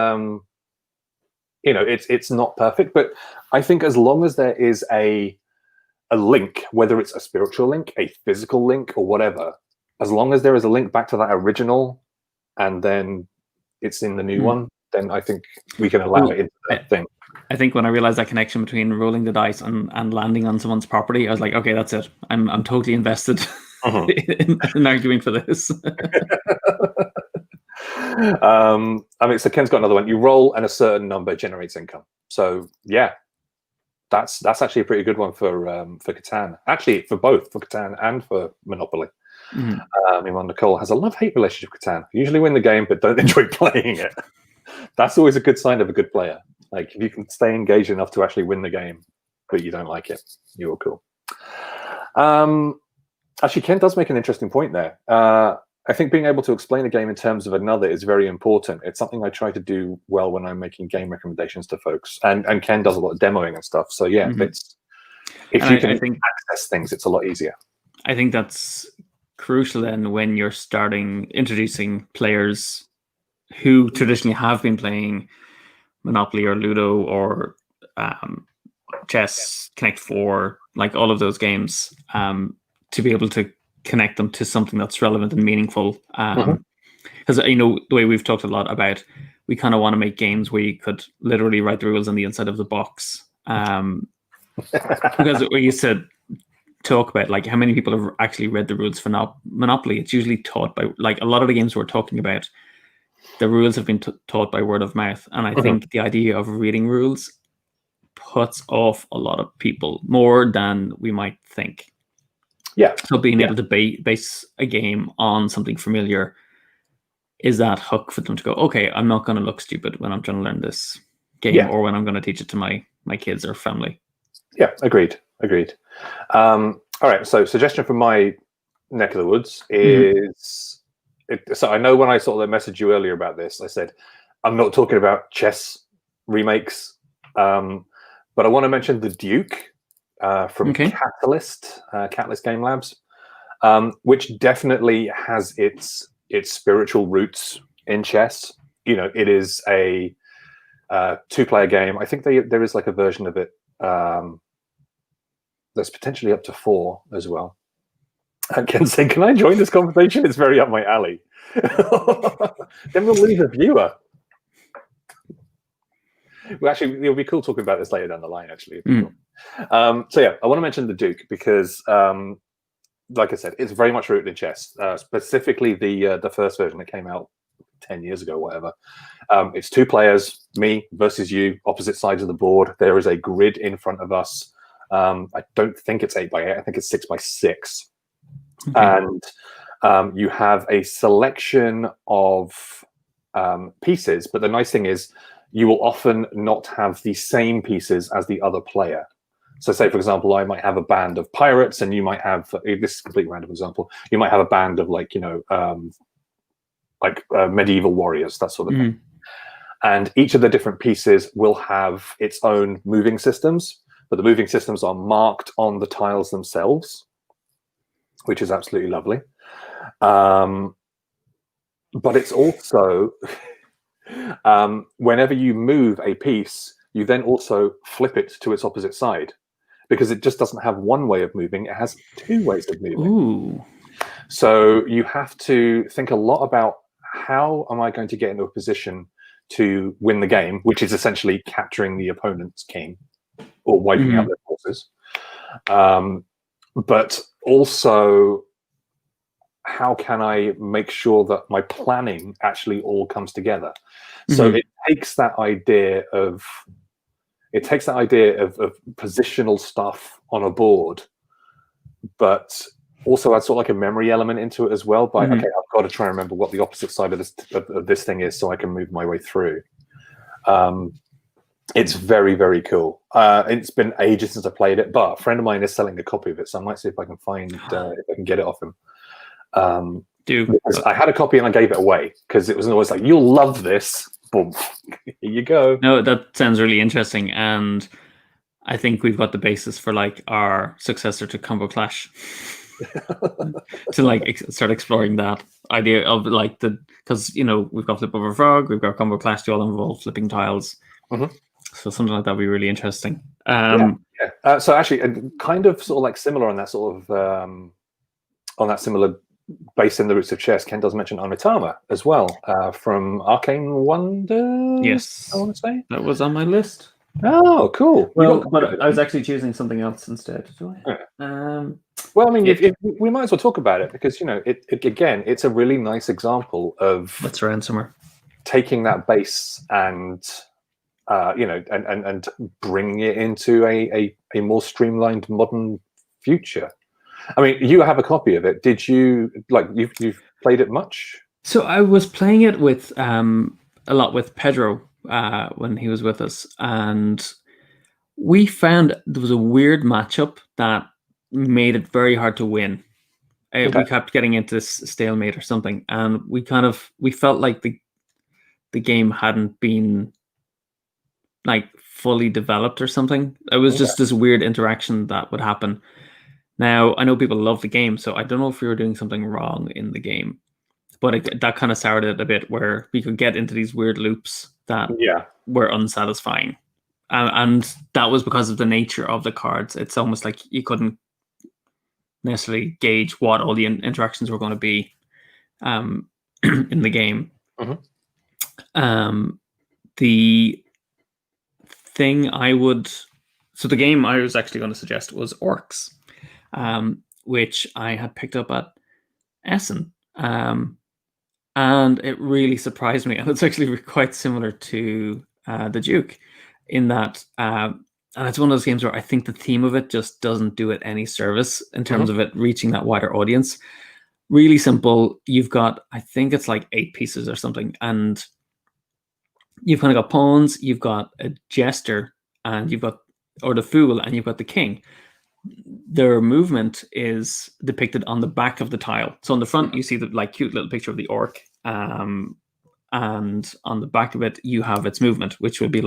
it's not perfect, but I think as long as there is a link, whether it's a spiritual link, a physical link, or whatever, as long as there is a link back to that original, and then it's in the new one, then I think we can allow it into that thing. I think when I realized that connection between rolling the dice and landing on someone's property, I was like, okay, that's it. I'm totally invested in arguing for this. I mean, so Ken's got another one. You roll and a certain number generates income. So yeah, that's actually a pretty good one for Catan. Actually, for both, for Catan and for Monopoly. Iman Nicole has a love-hate relationship with Catan. Usually win the game, but don't enjoy playing it. That's always a good sign of a good player. Like, if you can stay engaged enough to actually win the game, but you don't like it, you're cool. Actually, Ken does make an interesting point there. I think being able to explain a game in terms of another is very important. It's something I try to do well when I'm making game recommendations to folks. And Ken does a lot of demoing and stuff. So yeah, if you can access things, it's a lot easier. I think that's crucial then when you're introducing players who traditionally have been playing Monopoly or Ludo or chess, Connect 4, like all of those games, to be able to connect them to something that's relevant and meaningful. Because the way we've talked a lot about, we kind of want to make games where you could literally write the rules on the inside of the box. Because we used to talk about like how many people have actually read the rules for Monopoly. It's usually taught by, like, a lot of the games we're talking about, the rules have been taught by word of mouth. And I think the idea of reading rules puts off a lot of people more than we might think. Yeah. So being able to base a game on something familiar is that hook for them to go, okay, I'm not going to look stupid when I'm trying to learn this game or when I'm going to teach it to my kids or family. Yeah, agreed. All right, so suggestion from my neck of the woods is, so I know when I sort of messaged you earlier about this, I said, I'm not talking about chess remakes, but I want to mention the Duke from Catalyst Game Labs, which definitely has its spiritual roots in chess. It is a 2-player game. I think there is like a version of it that's potentially up to 4 as well. And Ken saying, "Can I join this conversation? It's very up my alley." Then we'll lose a viewer. Well, actually, it'll be cool talking about this later down the line. Actually, cool. So yeah, I want to mention the Duke because, like I said, it's very much rooted in chess. Specifically, the first version that came out 10 years ago, whatever. It's 2 players, me versus you, opposite sides of the board. There is a grid in front of us. I don't think it's 8x8. I think it's 6x6. Okay. And you have a selection of pieces. But the nice thing is, you will often not have the same pieces as the other player. So say, for example, I might have a band of pirates, and you might have, this is a completely random example, you might have a band of medieval warriors, that sort of thing. And each of the different pieces will have its own moving systems, but the moving systems are marked on the tiles themselves, which is absolutely lovely. But it's also... whenever you move a piece, you then also flip it to its opposite side, because it just doesn't have one way of moving, it has 2 ways of moving. Ooh. So you have to think a lot about, how am I going to get into a position to win the game, which is essentially capturing the opponent's king or wiping out their forces. But also, how can I make sure that my planning actually all comes together? So it takes that idea of positional stuff on a board, but also adds sort of like a memory element into it as well. By okay, I've got to try and remember what the opposite side of this thing is, so I can move my way through. It's very, very cool. It's been ages since I played it, but a friend of mine is selling a copy of it, so I might see if I can find if I can get it off him. I had a copy and I gave it away because it was always like, "You'll love this." Boom, here you go. No, that sounds really interesting, and I think we've got the basis for like our successor to Combo Clash to like start exploring that idea of like because we've got Flip Over Frog, we've got Combo Clash, they all involve flipping tiles. So something like that would be really interesting. So actually, kind of sort of like similar on that sort of on that similar. Based in the roots of chess, Ken does mention Onitama as well, from Arcane Wonder. Yes, I want to say that was on my list. Oh, cool. Well, but I was actually choosing something else instead. Well, I mean, if we might as well talk about it because again, it's a really nice example of let's run somewhere, taking that base and and bringing it into a more streamlined modern future. I mean, you have a copy of it. Did you you've played it much? So I was playing it with a lot with Pedro when he was with us, and we found there was a weird matchup that made it very hard to win. We kept getting into this stalemate or something, and we felt like the game hadn't been like fully developed or something. It was just this weird interaction that would happen. Now, I know people love the game, so I don't know if we were doing something wrong in the game, but that kind of soured it a bit, where we could get into these weird loops that were unsatisfying. And that was because of the nature of the cards. It's almost like you couldn't necessarily gauge what all the interactions were going to be in the game. The thing the game I was actually going to suggest was Orcs. Which I had picked up at Essen, and it really surprised me. And it's actually quite similar to the Duke, in that, and it's one of those games where I think the theme of it just doesn't do it any service in terms of it reaching that wider audience. Really simple. You've got, I think it's like 8 pieces or something, and you've kind of got pawns, you've got a jester, and you've got the fool, and you've got the king. Their movement is depicted on the back of the tile. So on the front, you see the cute little picture of the orc, and on the back of it, you have its movement, which would be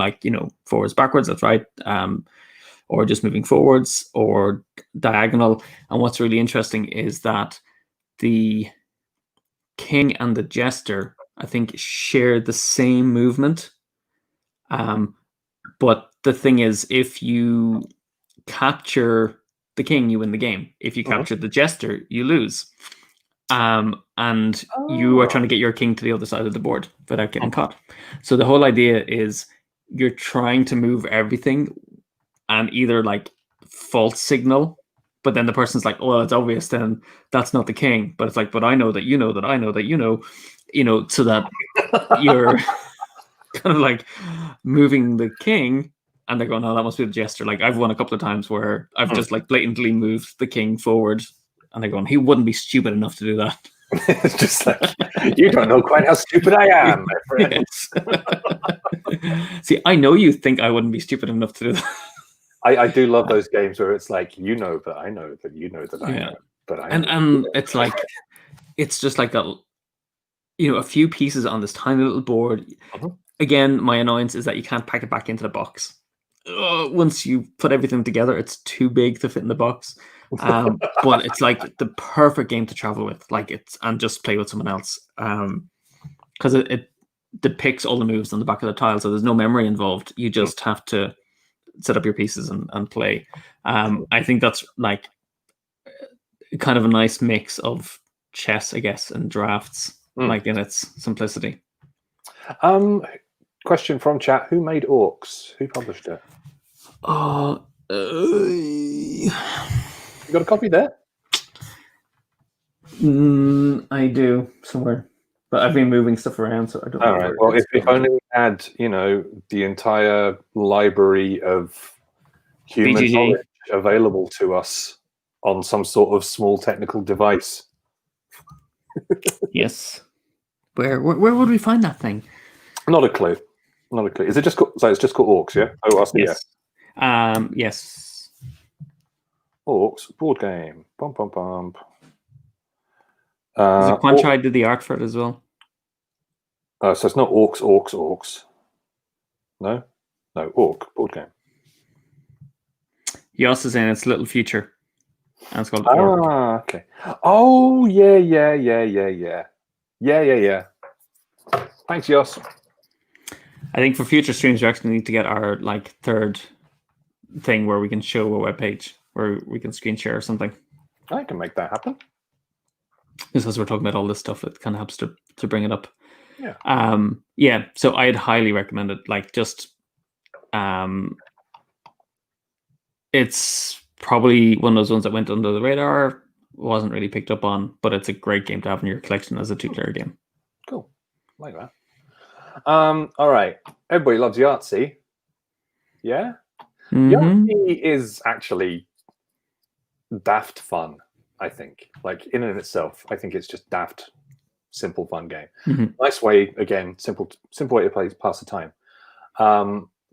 forwards, backwards. That's right, or just moving forwards or diagonal. And what's really interesting is that the king and the jester, I think, share the same movement, But the thing is, if you capture the king, you win the game. If you capture the jester, you lose. And you are trying to get your king to the other side of the board without getting caught. So the whole idea is you're trying to move everything and either like false signal, but then the person's like, "Oh, it's obvious. Then that's not the king." But it's like, "But I know that you know that I know that you know," so that you're kind of like moving the king, and they're going, "Oh, that must be the jester." Like I've won a couple of times where I've just like blatantly moved the king forward, and they're going, "He wouldn't be stupid enough to do that." It's just like, you don't know quite how stupid I am, my friends. See, I know you think I wouldn't be stupid enough to do that. I do love those games where it's like, you know that I know that you know that I know, but I know. And it's like, it's just like that, a few pieces on this tiny little board. Again, my annoyance is that you can't pack it back into the box. Once you put everything together, it's too big to fit in the box. But it's like the perfect game to travel with, and just play with someone else. Because it depicts all the moves on the back of the tile, so there's no memory involved. You just have to set up your pieces and play. I think that's like kind of a nice mix of chess, I guess, and drafts, like in its simplicity. Question from chat: who made Orcs? Who published it? You got a copy there? I do somewhere, but I've been moving stuff around, so I don't know. All right. Well, if only we had, the entire library of human knowledge available to us on some sort of small technical device. Yes. Where would we find that thing? Not a clue. Not a clue. Is it just called? So it's just called Orcs, yeah? Yes. Yes. Orcs board game. Bum bum bum. Is it Quanchai did the art for it as well? So it's not Orcs. No, Orc board game. Yoss is saying it's Little Future. And it's called Orc. Okay. Oh yeah. Thanks, Yoss. I think for future streams, we actually need to get our third thing where we can show a web page where we can screen share or something. I can make that happen. Just as we're talking about all this stuff, it kind of helps to bring it up. Yeah. So I'd highly recommend it. It's probably one of those ones that went under the radar, wasn't really picked up on, but it's a great game to have in your collection as a 2-player game. Cool. Like that. All right. Everybody loves Yahtzee. Yeah? Yahtzee is actually daft fun, I think. In and of itself, I think it's just daft, simple, fun game. Nice way, again, simple way to pass the time.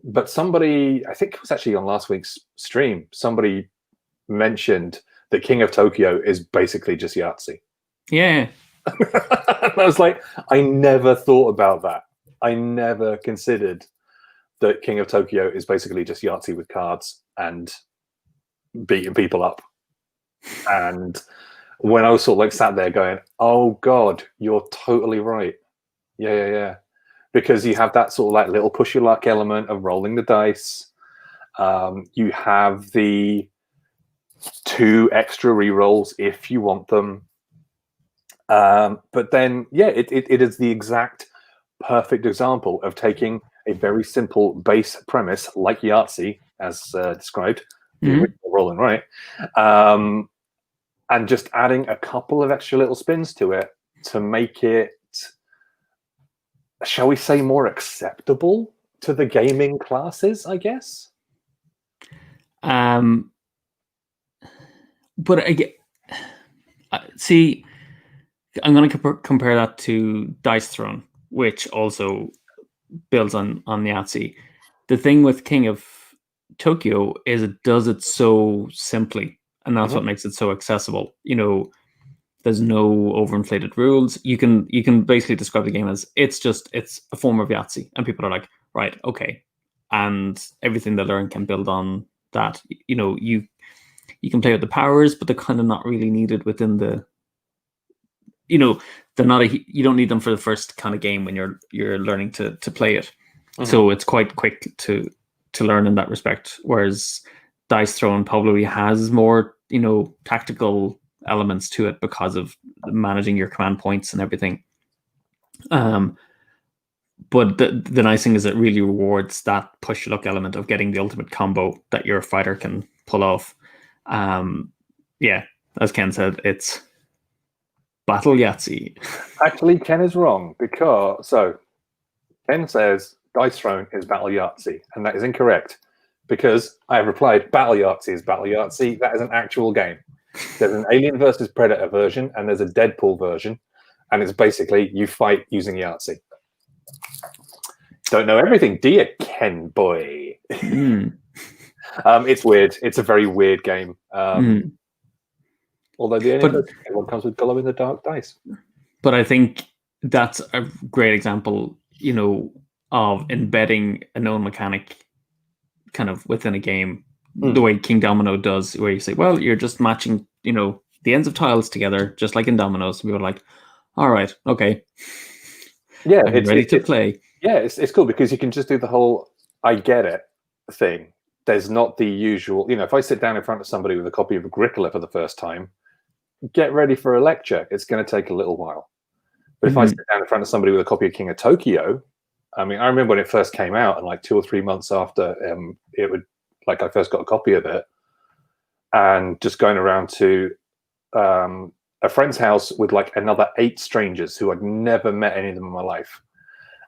But somebody, I think it was actually on last week's stream, somebody mentioned that King of Tokyo is basically just Yahtzee. Yeah. I was like, I never thought about that. I never considered that King of Tokyo is basically just Yahtzee with cards and beating people up. And when I was sort of sat there going, oh God, you're totally right. Yeah. Because you have that sort of little push your luck element of rolling the dice. You have the 2 extra rerolls if you want them. But then, it is the exact perfect example of taking a very simple base premise like Yahtzee, as described, the original roll and write, and just adding a couple of extra little spins to it to make it, shall we say, more acceptable to the gaming classes, I guess. But see, I'm going to compare that to Dice Throne, which also builds on Yahtzee. The thing with King of Tokyo is it does it so simply, and that's what makes it so accessible. There's no overinflated rules. You can basically describe the game as it's a form of Yahtzee, and people are like, right, okay, and everything they learn can build on that. You can play with the powers, but they're kind of not really needed within the. They're not you don't need them for the first kind of game when you're learning to play it. So it's quite quick to learn in that respect. Whereas dice throwing probably has more, tactical elements to it because of managing your command points and everything. But the nice thing is it really rewards that push luck element of getting the ultimate combo that your fighter can pull off. Yeah, as Ken said, it's Battle Yahtzee. Actually, Ken is wrong because Ken says dice throwing is Battle Yahtzee, and that is incorrect because I have replied Battle Yahtzee is Battle Yahtzee. That is an actual game. There's an Alien versus Predator version, and there's a Deadpool version, and it's basically you fight using Yahtzee. Don't know everything, do you, Ken boy? It's weird. It's a very weird game. Although the Alien one comes with glow-in-the-dark dice. But I think that's a great example, of embedding a known mechanic kind of within a game, the way Kingdomino does, where you say, well, you're just matching, the ends of tiles together, just like in dominoes. People are like, all right, okay. Yeah, I'm ready to play. Yeah, it's cool because you can just do the whole I get it thing. There's not the usual, if I sit down in front of somebody with a copy of Agricola for the first time, get ready for a lecture. It's going to take a little while. But if I sit down in front of somebody with a copy of King of Tokyo, I remember when it first came out, and like 2 or 3 months after I first got a copy of it, and just going around to a friend's house with like another 8 strangers who I'd never met any of them in my life.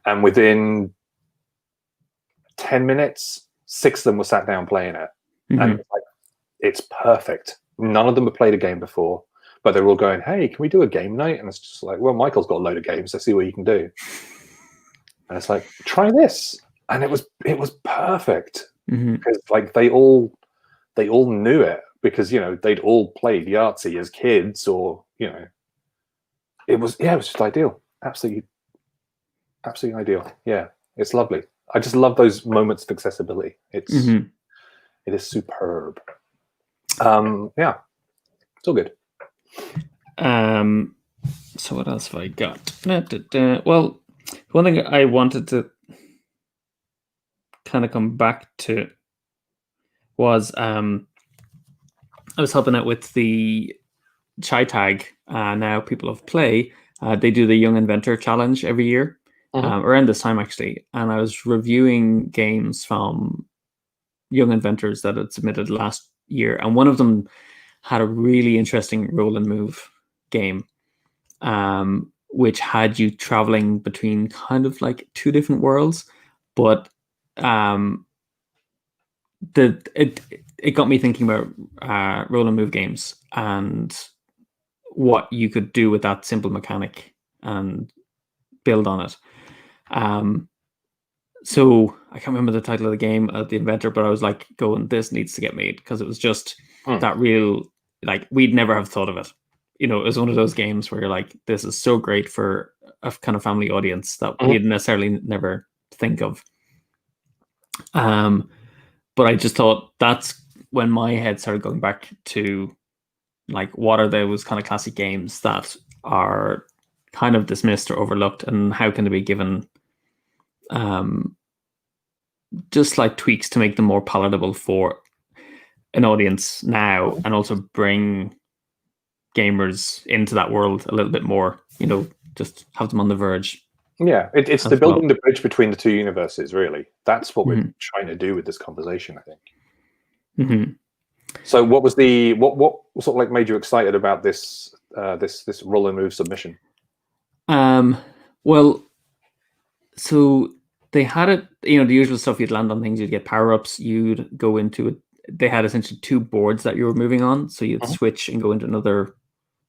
And within 10 minutes, 6 of them were sat down playing it. And it's perfect. None of them had played a game before, but they're all going, hey, can we do a game night? And it's just like, well, Michael's got a load of games. Let's see what you can do. And it's like, try this. And it was perfect. Because like they all knew it because, they'd all played Yahtzee as kids or, it was just ideal. Absolutely ideal. Yeah, it's lovely. I just love those moments of accessibility. It is superb. Yeah, it's all good. So what else have I got? Well, one thing I wanted to kind of come back to was I was helping out with the Chai Tag. Now people of Play, they do the Young Inventor Challenge every year. Around this time actually, and I was reviewing games from young inventors that had submitted last year, and one of them had a really interesting roll and move game, which had you traveling between kind of like 2 different worlds, but it got me thinking about roll and move games and what you could do with that simple mechanic and build on it. So I can't remember the title of the game, the inventor, but I was like going, this needs to get made because it was just that real, like we'd never have thought of it. It was one of those games where you're like, this is so great for a kind of family audience that we'd necessarily never think of. But I just thought that's when my head started going back to like, what are those kind of classic games that are kind of dismissed or overlooked, and how can they be given just like tweaks to make them more palatable for an audience now, and also bring gamers into that world a little bit more, just have them on the verge. Yeah, it's the building the bridge between the 2 universes, really. That's what we're trying to do with this conversation, I think. So what was what sort of like made you excited about this this roll and move submission? Well, so they had it, the usual stuff. You'd land on things, you'd get power-ups, you'd go into it. They had essentially 2 boards that you were moving on, so you'd switch and go into another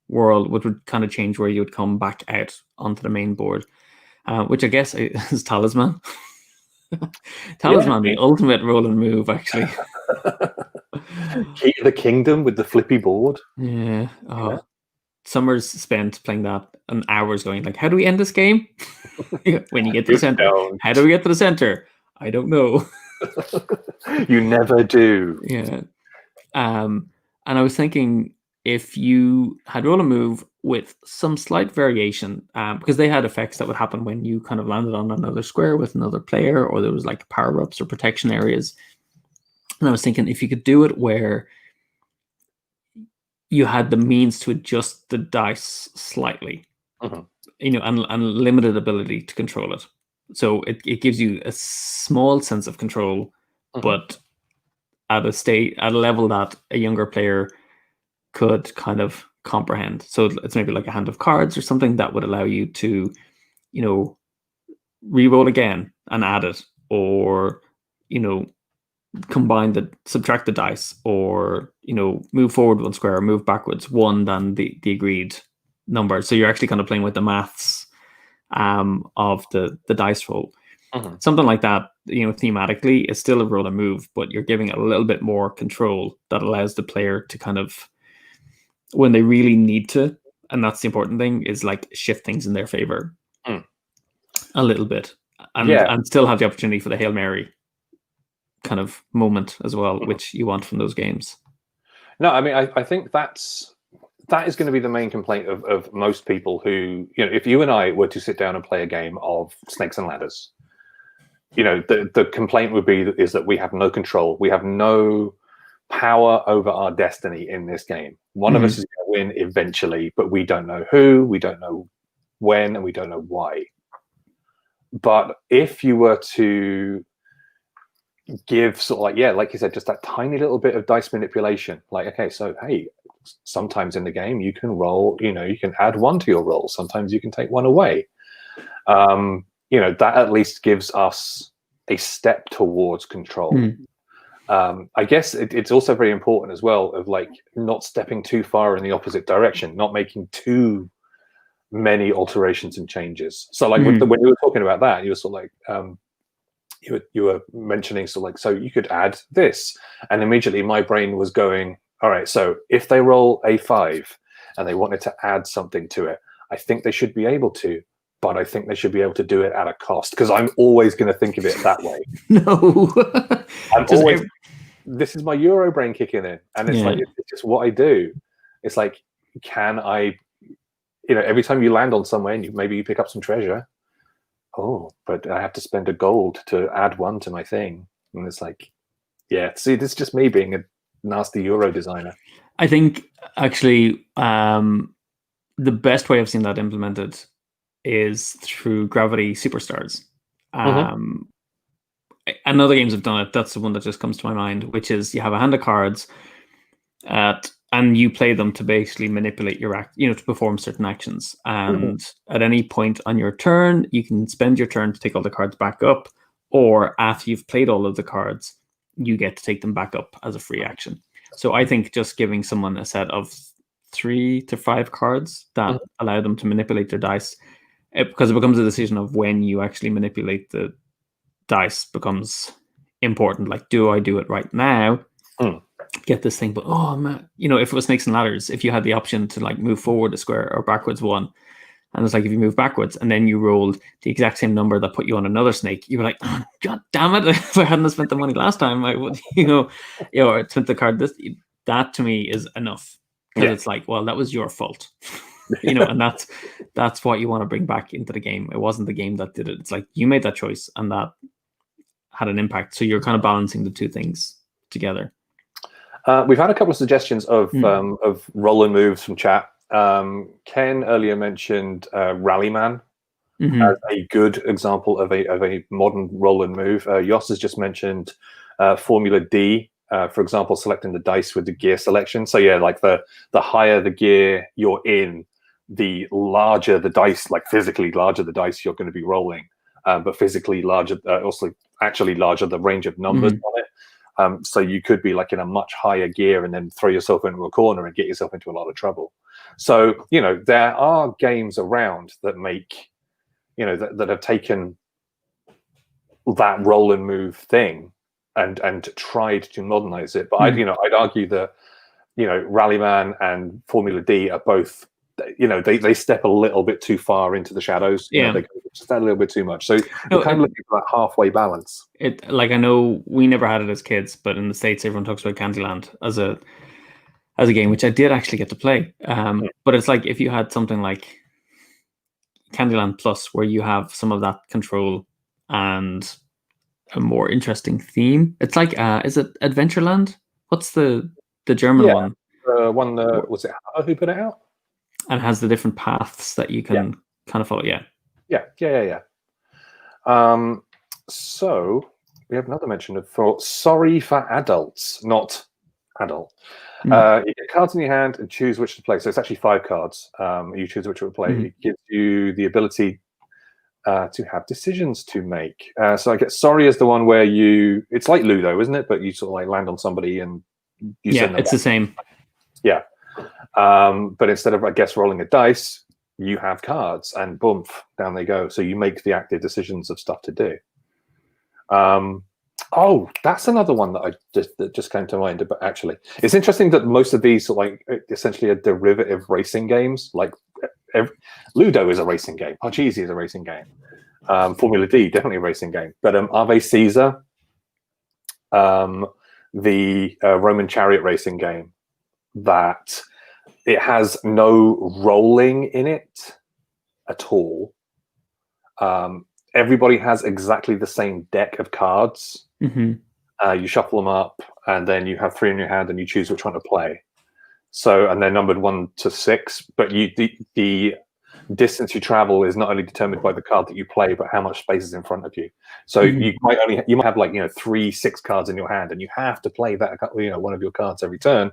world, which would kind of change where you would come back out onto the main board, which I guess is Talisman. Talisman, the ultimate roll and move, actually. Key to the Kingdom with the flippy board. Yeah. Summers spent playing that and hours going like, how do we end this game? When you get to the center. How do we get to the center? I don't know. You never do. Yeah. And I was thinking, if you had roll a move with some slight variation, because they had effects that would happen when you kind of landed on another square with another player, or there was like power-ups or protection areas. And I was thinking if you could do it where you had the means to adjust the dice slightly, and limited ability to control it. So it gives you a small sense of control, but at a level that a younger player could kind of comprehend. So it's maybe like a hand of cards or something that would allow you to, re-roll again and add it, or, subtract the dice, or, move forward one square or move backwards one than the agreed number. So you're actually kind of playing with the maths of the dice roll. Something like that, thematically is still a roll and move, but you're giving it a little bit more control that allows the player to kind of, when they really need to, and that's the important thing, is like shift things in their favor a little bit, and still have the opportunity for the Hail Mary kind of moment as well, which you want from those games. No, I mean, I think that is going to be the main complaint of most people who, if you and I were to sit down and play a game of Snakes and Ladders, the complaint would be is that we have no control. We have no power over our destiny in this game. One of us is going to win eventually, but we don't know who, we don't know when, and we don't know why. But if you were to give sort of like you said, just that tiny little bit of dice manipulation, like, okay, so hey, sometimes in the game you can roll, you can add one to your roll. Sometimes you can take one away. That at least gives us a step towards control. I guess it's also very important as well of like not stepping too far in the opposite direction, not making too many alterations and changes. So like when you were talking about that, you were sort of like you were mentioning sort of like, so you could add this, and immediately my brain was going, all right, so if they roll a 5 and they wanted to add something to it, I think they should be able to, but I think they should be able to do it at a cost, because I'm always going to think of it that way. No. This is my Euro brain kicking in, and it's like, it's just what I do. It's like, can I, every time you land on somewhere and maybe you pick up some treasure, but I have to spend a gold to add one to my thing. And it's like, see, this is just me being a nasty Euro designer. I think actually the best way I've seen that implemented is through Gravity Superstars. And other games have done it. That's the one that just comes to my mind, which is you have a hand of cards and you play them to basically manipulate your to perform certain actions. And at any point on your turn, you can spend your turn to take all the cards back up, or after you've played all of the cards, you get to take them back up as a free action. So I think just giving someone a set of 3 to 5 cards that allow them to manipulate their dice, because it becomes a decision of when you actually manipulate the dice becomes important. Like, do I do it right now? Get this thing, but oh man, if it was Snakes and Ladders, if you had the option to like move forward a square or backwards one, and it's like if you move backwards and then you rolled the exact same number that put you on another snake, you were like, oh, god damn it, if I hadn't spent the money last time, I would, or spent the card. That to me is enough, because it's like, well, that was your fault. And that's what you want to bring back into the game. It wasn't the game that did it. It's like you made that choice and that had an impact. So you're kind of balancing the two things together. We've had a couple of suggestions of roll and moves from chat. Ken earlier mentioned Rallyman as a good example of a modern roll and move. Yoss has just mentioned Formula D, for example, selecting the dice with the gear selection. So like the higher the gear you're in, the larger the dice, like physically larger the dice you're going to be rolling, but physically larger, also actually larger the range of numbers on it. So you could be like in a much higher gear and then throw yourself into a corner and get yourself into a lot of trouble. So, there are games around that make, that have taken that roll and move thing and tried to modernize it. But I'd argue that, Rallyman and Formula D are both, they step a little bit too far into the shadows. They go just a little bit too much. So you're kind of looking for that halfway balance. I know we never had it as kids, but in the States, everyone talks about Candyland as a as a game, which I did actually get to play. But it's like if you had something like Candyland Plus, where you have some of that control and a more interesting theme. It's like, is it Adventureland? What's the German one? One was it Haber who put it out? And has the different paths that you can kind of follow. Yeah. So we have another mention of sorry for adults, not adult. You get cards in your hand and choose which to play. So it's actually 5 cards. You choose which to play. It gives you the ability to have decisions to make. So I get sorry is the one where it's like Ludo, isn't it? But you sort of like land on somebody and you send them it's back. the same. Yeah. But instead of, I guess, rolling a dice, you have cards and boom, down they go. So you make the active decisions of stuff to do. Oh, that's another one that just came to mind. But actually, it's interesting that most of these are like essentially a derivative racing games. Like Ludo is a racing game. Parcheesi is a racing game. Formula D, definitely a racing game. But Ave Caesar, the Roman chariot racing game, that it has no rolling in it at all. Everybody has exactly the same deck of cards. You shuffle them up, and then you have 3 in your hand, and you choose which one to play. So, and they're numbered 1 to 6. But the distance you travel is not only determined by the card that you play, but how much space is in front of you. So you might have like 3 6 cards in your hand, and you have to play that one of your cards every turn.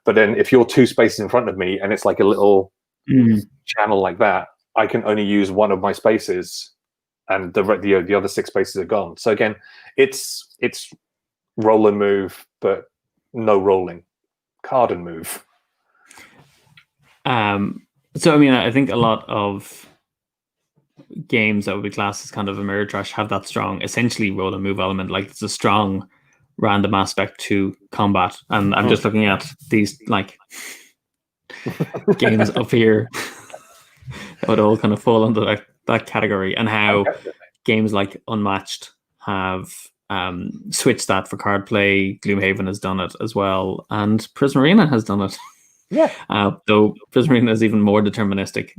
But then if you're 2 spaces in front of me, and it's like a little channel like that, I can only use one of my spaces, and the other 6 spaces are gone. So again, it's roll and move, but no rolling. Card and move. So I mean, I think a lot of games that would be classed as kind of Ameritrash have that strong, essentially roll and move element. Like it's a strong random aspect to combat. And I'm just looking at these like games up here that would all kind of fall under that category, and how games like Unmatched have switched that for card play. Gloomhaven has done it as well, and Prismarina has done it. Though Prismarina is even more deterministic.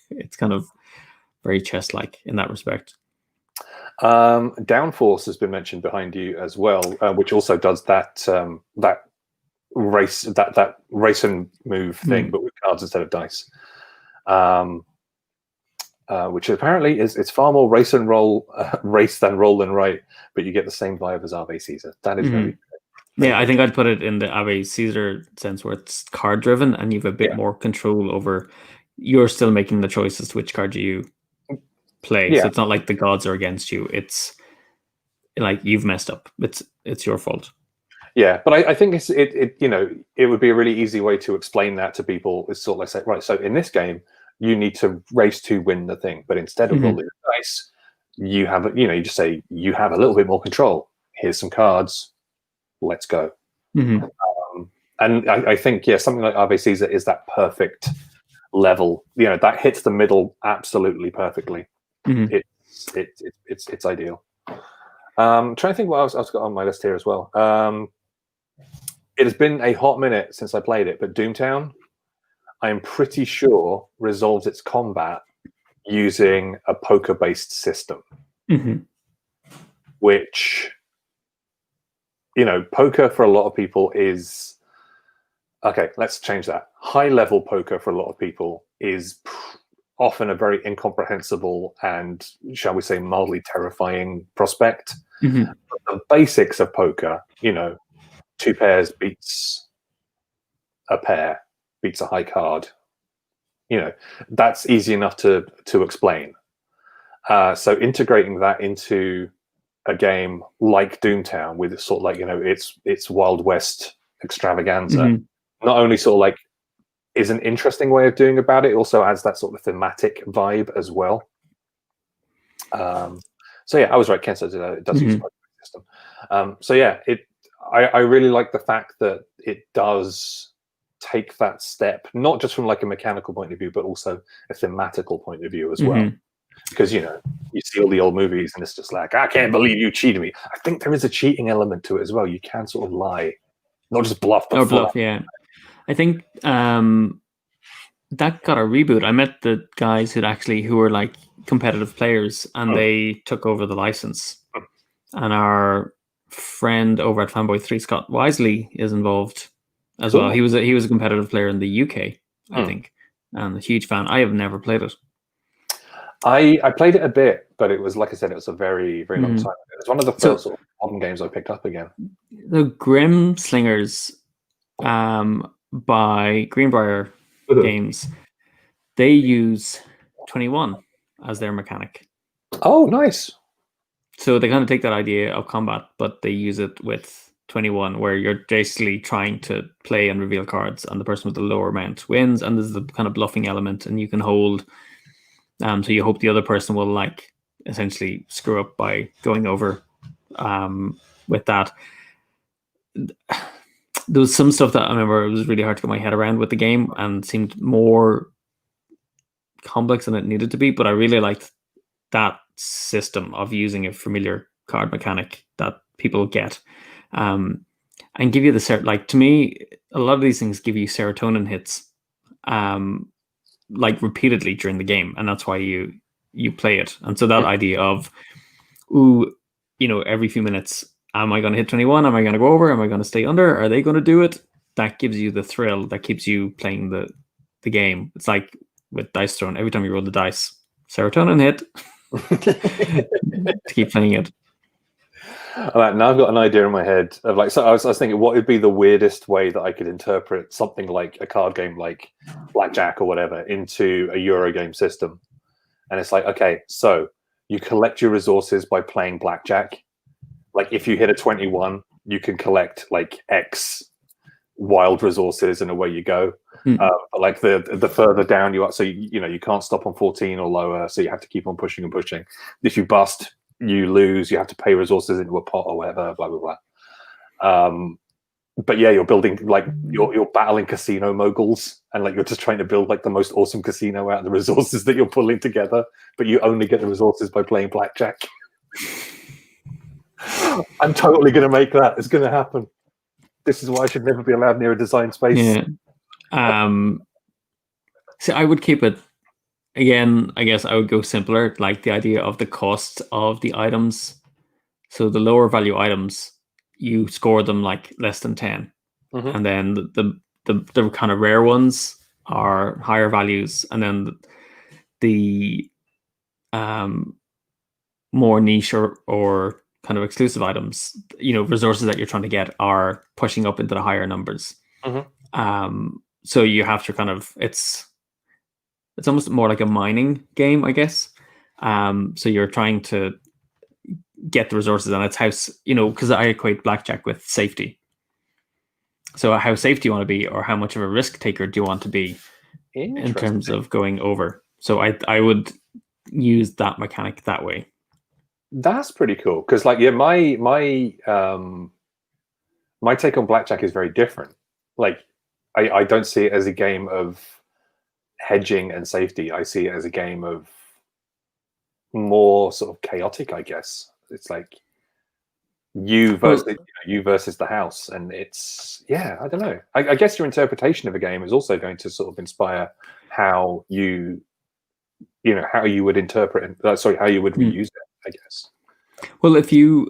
It's kind of very chess-like in that respect. Downforce has been mentioned behind you as well, which also does that race and move thing, but with cards instead of dice. Which apparently it's far more race than roll and write, but you get the same vibe as Ave Caesar. That is very yeah, I think I'd put it in the Ave Caesar sense, where it's card driven and you have a bit more control over. You're still making the choice as to which card you play, so it's not like the gods are against you. It's like you've messed up. It's your fault. Yeah, but I think it would be a really easy way to explain that to people. Is sort of like say, right, so in this game you need to race to win the thing, but instead of rolling the dice, you have you just say you have a little bit more control. Here's some cards. Let's go. And I think something like Ave Caesar is that perfect level. That hits the middle absolutely perfectly. It's ideal. Trying to think what else I've got on my list here as well. It has been a hot minute since I played it, but Doomtown, I am pretty sure, resolves its combat using a poker-based system, which, poker for a lot of people is okay. Let's change that. High-level poker for a lot of people is often a very incomprehensible and, shall we say, mildly terrifying prospect. But the basics of poker, 2 pairs beats a pair, beats a high card. That's easy enough to explain. So integrating that into a game like Doomtown with sort of like, it's Wild West extravaganza, not only sort of like is an interesting way of doing about it also adds that sort of thematic vibe as well. So yeah, I was right. Ken says it does use a system. So yeah, I really like the fact that it does take that step, not just from like a mechanical point of view, but also a thematical point of view as well. Because you see all the old movies and it's just like, I can't believe you cheated me. I think there is a cheating element to it as well. You can sort of lie, not just bluff, but bluff. Yeah. I think that got a reboot. I met the guys who were like competitive players, and they took over the license. And our friend over at Fanboy 3, Scott Wisely, is involved as well. He was a competitive player in the UK, I think, and a huge fan. I have never played it. I played it a bit, but it was, like I said, it was a very, very long time ago. It was one of the first sort of modern games I picked up again. The Grim Slingers by Greenbrier Games, they use 21 as their mechanic. Oh, nice. So they kind of take that idea of combat, but they use it with 21, where you're basically trying to play and reveal cards, and the person with the lower amount wins, and there's the kind of bluffing element, and you can hold. So you hope the other person will like essentially screw up by going over with that. There was some stuff that I remember it was really hard to get my head around with the game and seemed more complex than it needed to be, but I really liked that system of using a familiar card mechanic that people get and give you the to me, a lot of these things give you serotonin hits like repeatedly during the game, and that's why you play it. And so that idea of every few minutes, am I going to hit 21? Am I going to go over? Am I going to stay under? Are they going to do it? That gives you the thrill. That keeps you playing the game. It's like with Dice Throne. Every time you roll the dice, serotonin hit to keep playing it. All right, now I've got an idea in my head of like. So I was thinking, what would be the weirdest way that I could interpret something like a card game like blackjack or whatever into a Eurogame system? And it's like, okay, so you collect your resources by playing blackjack. Like if you hit a 21, you can collect like X wild resources, and away you go. But like the further down you are, so you can't stop on 14 or lower, so you have to keep on pushing and pushing. If you bust, you lose. You have to pay resources into a pot or whatever. Blah blah blah. But yeah, you're building like you're battling casino moguls, and like you're just trying to build like the most awesome casino out of the resources that you're pulling together. But you only get the resources by playing blackjack. I'm totally going to make that. It's going to happen. This is why I should never be allowed near a design space. Yeah. So I would keep it. Again, I guess I would go simpler, like the idea of the cost of the items. So the lower value items, you score them like less than 10. And then the kind of rare ones are higher values. And then the more niche or kind of exclusive items, resources that you're trying to get are pushing up into the higher numbers. So you have to kind of, it's almost more like a mining game, I guess. So you're trying to get the resources, and it's how, because I equate blackjack with safety. So how safe do you want to be, or how much of a risk taker do you want to be in terms of going over? So I would use that mechanic that way. That's pretty cool, because like my take on blackjack is very different. Like I don't see it as a game of hedging and safety. I see it as a game of more sort of chaotic, I guess. It's like you versus the house, and it's I don't know. I guess your interpretation of a game is also going to sort of inspire how you would interpret it. How you would reuse it, I guess. Well, it's a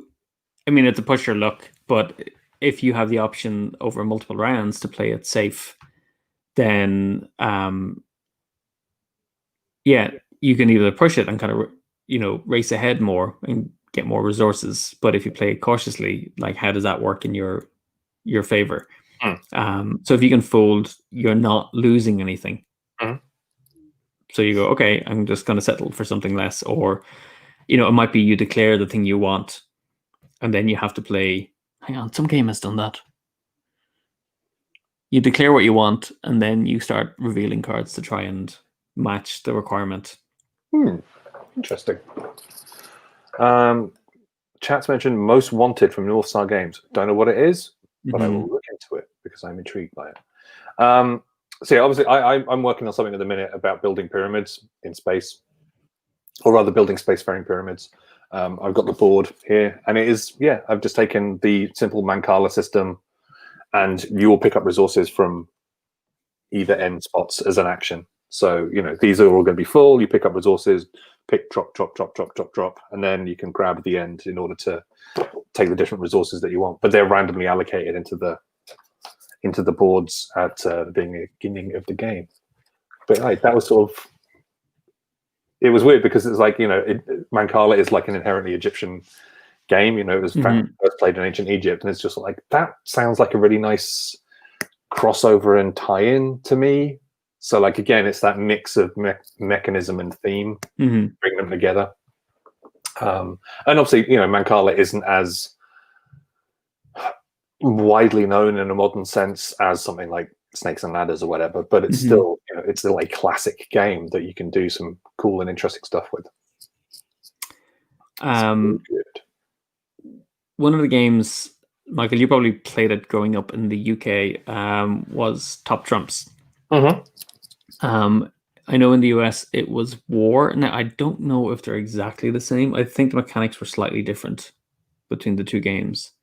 push your luck, but if you have the option over multiple rounds to play it safe, then you can either push it and kind of race ahead more and get more resources. But if you play it cautiously, like how does that work in your favor? So if you can fold, you're not losing anything. So you go, okay, I'm just going to settle for something less, or it might be you declare the thing you want, and then you have to play. Hang on, some game has done that. You declare what you want, and then you start revealing cards to try and match the requirement. Interesting. Chat's mentioned Most Wanted from North Star Games. Don't know what it is, but I will look into it because I'm intrigued by it. So yeah, obviously I'm working on something at the minute about building pyramids in space, or rather building spacefaring pyramids. I've got the board here, and it is, I've just taken the simple Mancala system, and you will pick up resources from either end spots as an action. So, you know, these are all going to be full. You pick up resources, pick, drop, drop, drop, drop, drop, drop, and then you can grab the end in order to take the different resources that you want. But they're randomly allocated into the boards at the beginning of the game. But like, that was sort of, it was weird because it's like, you know, Mancala is like an inherently Egyptian game. You know, it was first played in ancient Egypt, and it's just like, that sounds like a really nice crossover and tie-in to me. So like, again, it's that mix of mechanism and theme, bring them together. And obviously, you know, Mancala isn't as widely known in a modern sense as something like Snakes and Ladders or whatever, but it's still, you know, it's still a classic game that you can do some cool and interesting stuff with. One of the games, Michael, you probably played it growing up in the UK, was Top Trumps. I know in the US it was War. Now, I don't know if they're exactly the same. I think the mechanics were slightly different between the two games.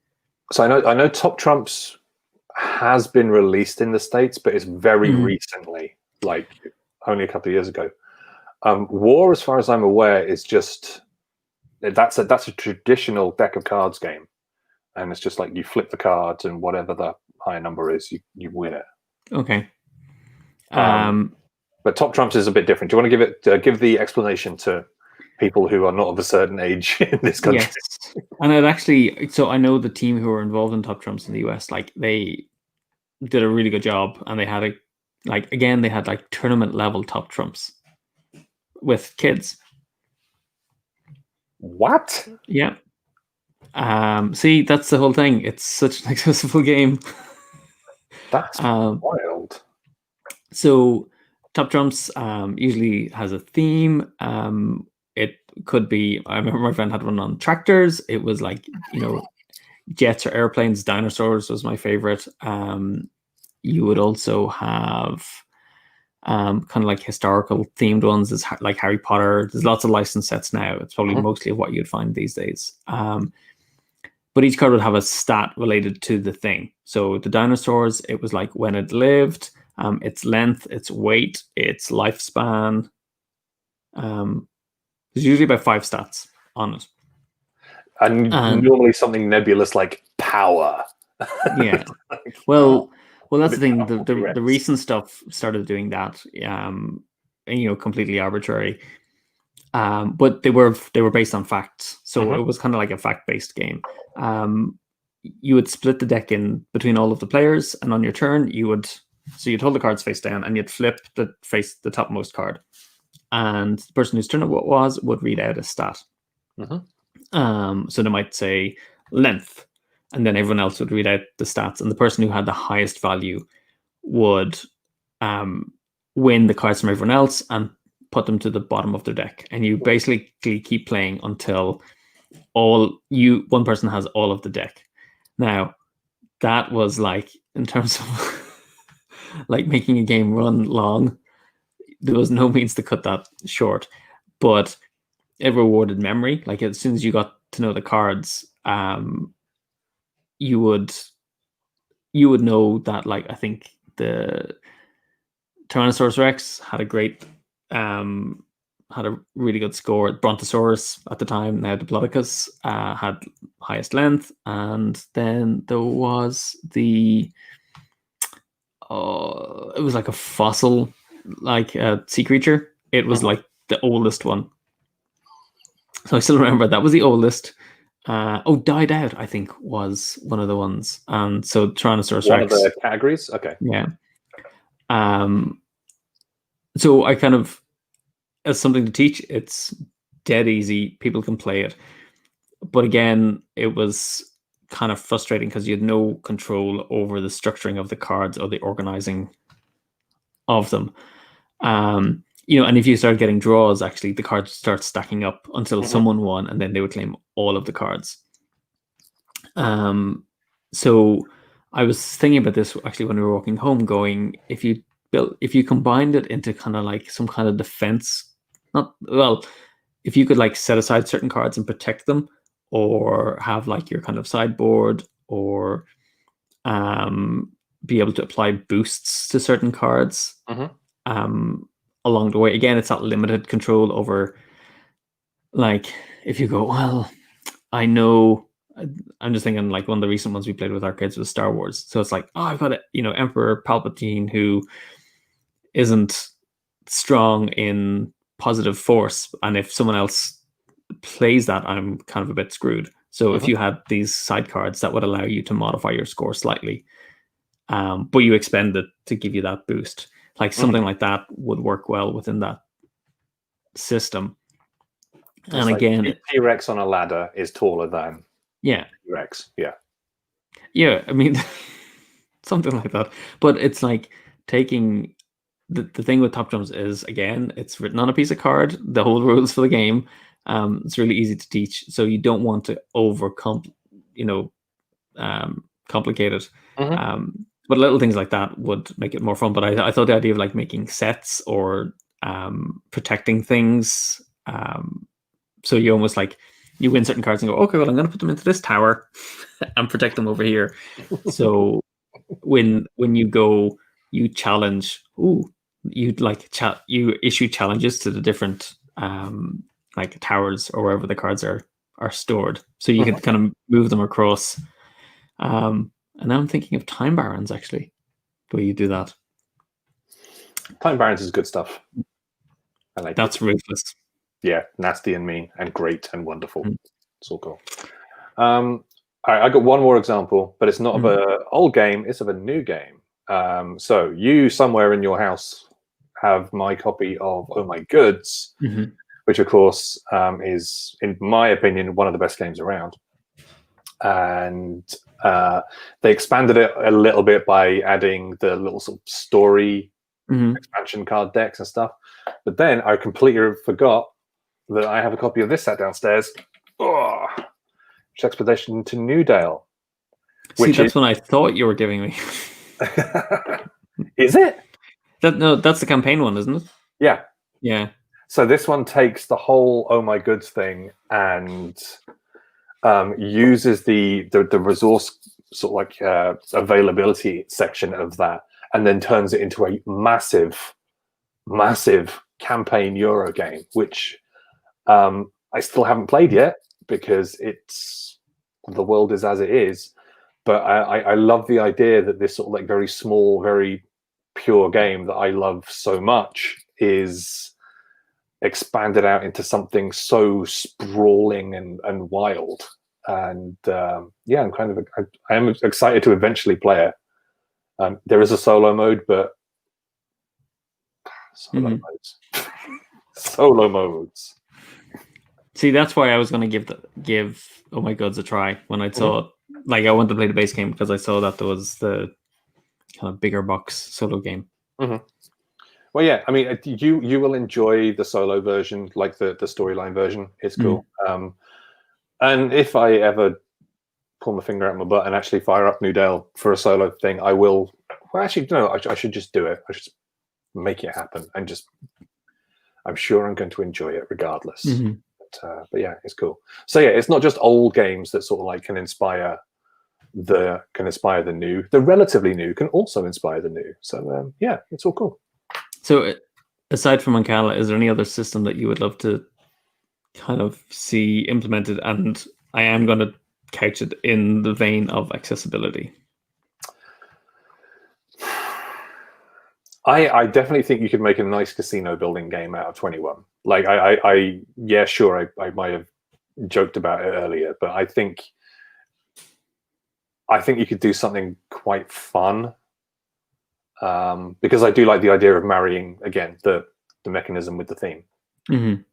So I know Top Trumps has been released in the States, but it's very recently, like only a couple of years ago. War, as far as I'm aware, is just that's a traditional deck of cards game, and it's just like you flip the cards, and whatever the higher number is, you win it. Okay. But Top Trumps is a bit different. Do you want to give the explanation to people who are not of a certain age in this country? Yes. And it actually, so I know the team who were involved in Top Trumps in the US, like they did a really good job, and they had they had like tournament level Top Trumps with kids. What? Yeah. See, that's the whole thing. It's such an accessible game. That's wild. So Top Trumps usually has a theme. It could be, I remember my friend had one on tractors. It was like, you know, jets or airplanes. Dinosaurs was my favorite. You would also have kind of like historical themed ones. There's like Harry Potter. There's lots of licensed sets now. It's probably mostly what you'd find these days. But each card would have a stat related to the thing. So the dinosaurs, it was like when it lived, its length, its weight, its lifespan. There's usually about 5 stats on it. And normally something nebulous like power. Yeah. Well, that's the thing. The recent stuff started doing that. And, you know, completely arbitrary. But they were based on facts, so it was kind of like a fact-based game. You would split the deck in between all of the players, and on your turn, you'd hold the cards face down, and you'd flip the topmost card, and the person whose turn it was would read out a stat. So they might say length, and then everyone else would read out the stats, and the person who had the highest value would win the cards from everyone else and put them to the bottom of their deck. And you basically keep playing until one person has all of the deck. Now, that was like, in terms of like making a game run long, there was no means to cut that short, but it rewarded memory. Like, as soon as you got to know the cards, you would know that, like, I think the Tyrannosaurus Rex had a really good score. Brontosaurus at the time, now Diplodocus, had highest length, and then there was it was like a fossil, like a sea creature. It was like the oldest one. So I still remember that was the oldest. Died Out, I think, was one of the ones. And so Tyrannosaurus Rex. One of the categories? Okay. Yeah. So I kind of, as something to teach, it's dead easy. People can play it. But again, it was kind of frustrating because you had no control over the structuring of the cards or the organizing of them. You know, and if you start getting draws, actually, the cards start stacking up until someone won, and then they would claim all of the cards. So I was thinking about this actually when we were walking home, going, if you combined it into kind of like some kind of defense, if you could like set aside certain cards and protect them, or have like your kind of sideboard, or be able to apply boosts to certain cards along the way. Again, it's not limited control over, like, if you go, well, I know, I'm just thinking like one of the recent ones we played with our kids was Star Wars. So it's like, oh, I've got Emperor Palpatine who isn't strong in positive force, and if someone else plays that, I'm kind of a bit screwed. So if you had these side cards that would allow you to modify your score slightly, but you expend it to give you that boost, like something like that would work well within that system. It's and like again, T-Rex on a ladder is taller than T-Rex. Yeah, I mean, something like that. But it's like taking the thing with Top Jumps is, again, it's written on a piece of card, the whole rules for the game. It's really easy to teach, so you don't want to complicate it. But little things like that would make it more fun. But I thought the idea of like making sets or protecting things, so you almost like you win certain cards and go, okay, well, I'm going to put them into this tower and protect them over here. So when you go, you challenge. You issue challenges to the different like towers or wherever the cards are stored, so you can kind of move them across. And now I'm thinking of Time Barons, actually, the way you do that. Time Barons is good stuff. I like that's it. Ruthless. Yeah, nasty and mean and great and wonderful. It's all cool. All right, I got one more example, but it's not of an old game, it's of a new game. So you somewhere in your house have my copy of Oh My Goods, which of course is, in my opinion, one of the best games around. And they expanded it a little bit by adding the little sort of story expansion card decks and stuff. But then I completely forgot that I have a copy of this set downstairs. Expedition to Newdale. See, that's when I thought you were giving me. Is it? That's the campaign one, isn't it? Yeah. Yeah. So this one takes the whole Oh My Goods thing and uses the resource sort of like availability section of that, and then turns it into a massive campaign Euro game, which I still haven't played yet because the world is as it is. But I love the idea that this sort of like very small, very pure game that I love so much is expanded out into something so sprawling and wild. And yeah, I am excited to eventually play it. There is a solo mode, but solo modes. See, that's why I was going to give Oh My Goods a try when I saw like I wanted to play the base game because I saw that there was the kind of bigger box solo game. Well, yeah, I mean, you will enjoy the solo version, like the storyline version. It's cool. And if I ever pull my finger out my butt and actually fire up Newdale for a solo thing, I will. Well, actually, no, I should just do it. I should make it happen, and just. I'm sure I'm going to enjoy it regardless. But yeah, it's cool. So yeah, it's not just old games that sort of like can inspire the new. The relatively new can also inspire the new. So yeah, it's all cool. So aside from Ankala, is there any other system that you would love to kind of see implemented? And I am going to couch it in the vein of accessibility. I definitely think you could make a nice casino building game out of 21. Like yeah, sure, I might have joked about it earlier, but I think you could do something quite fun. Because I do like the idea of marrying again the mechanism with the theme. And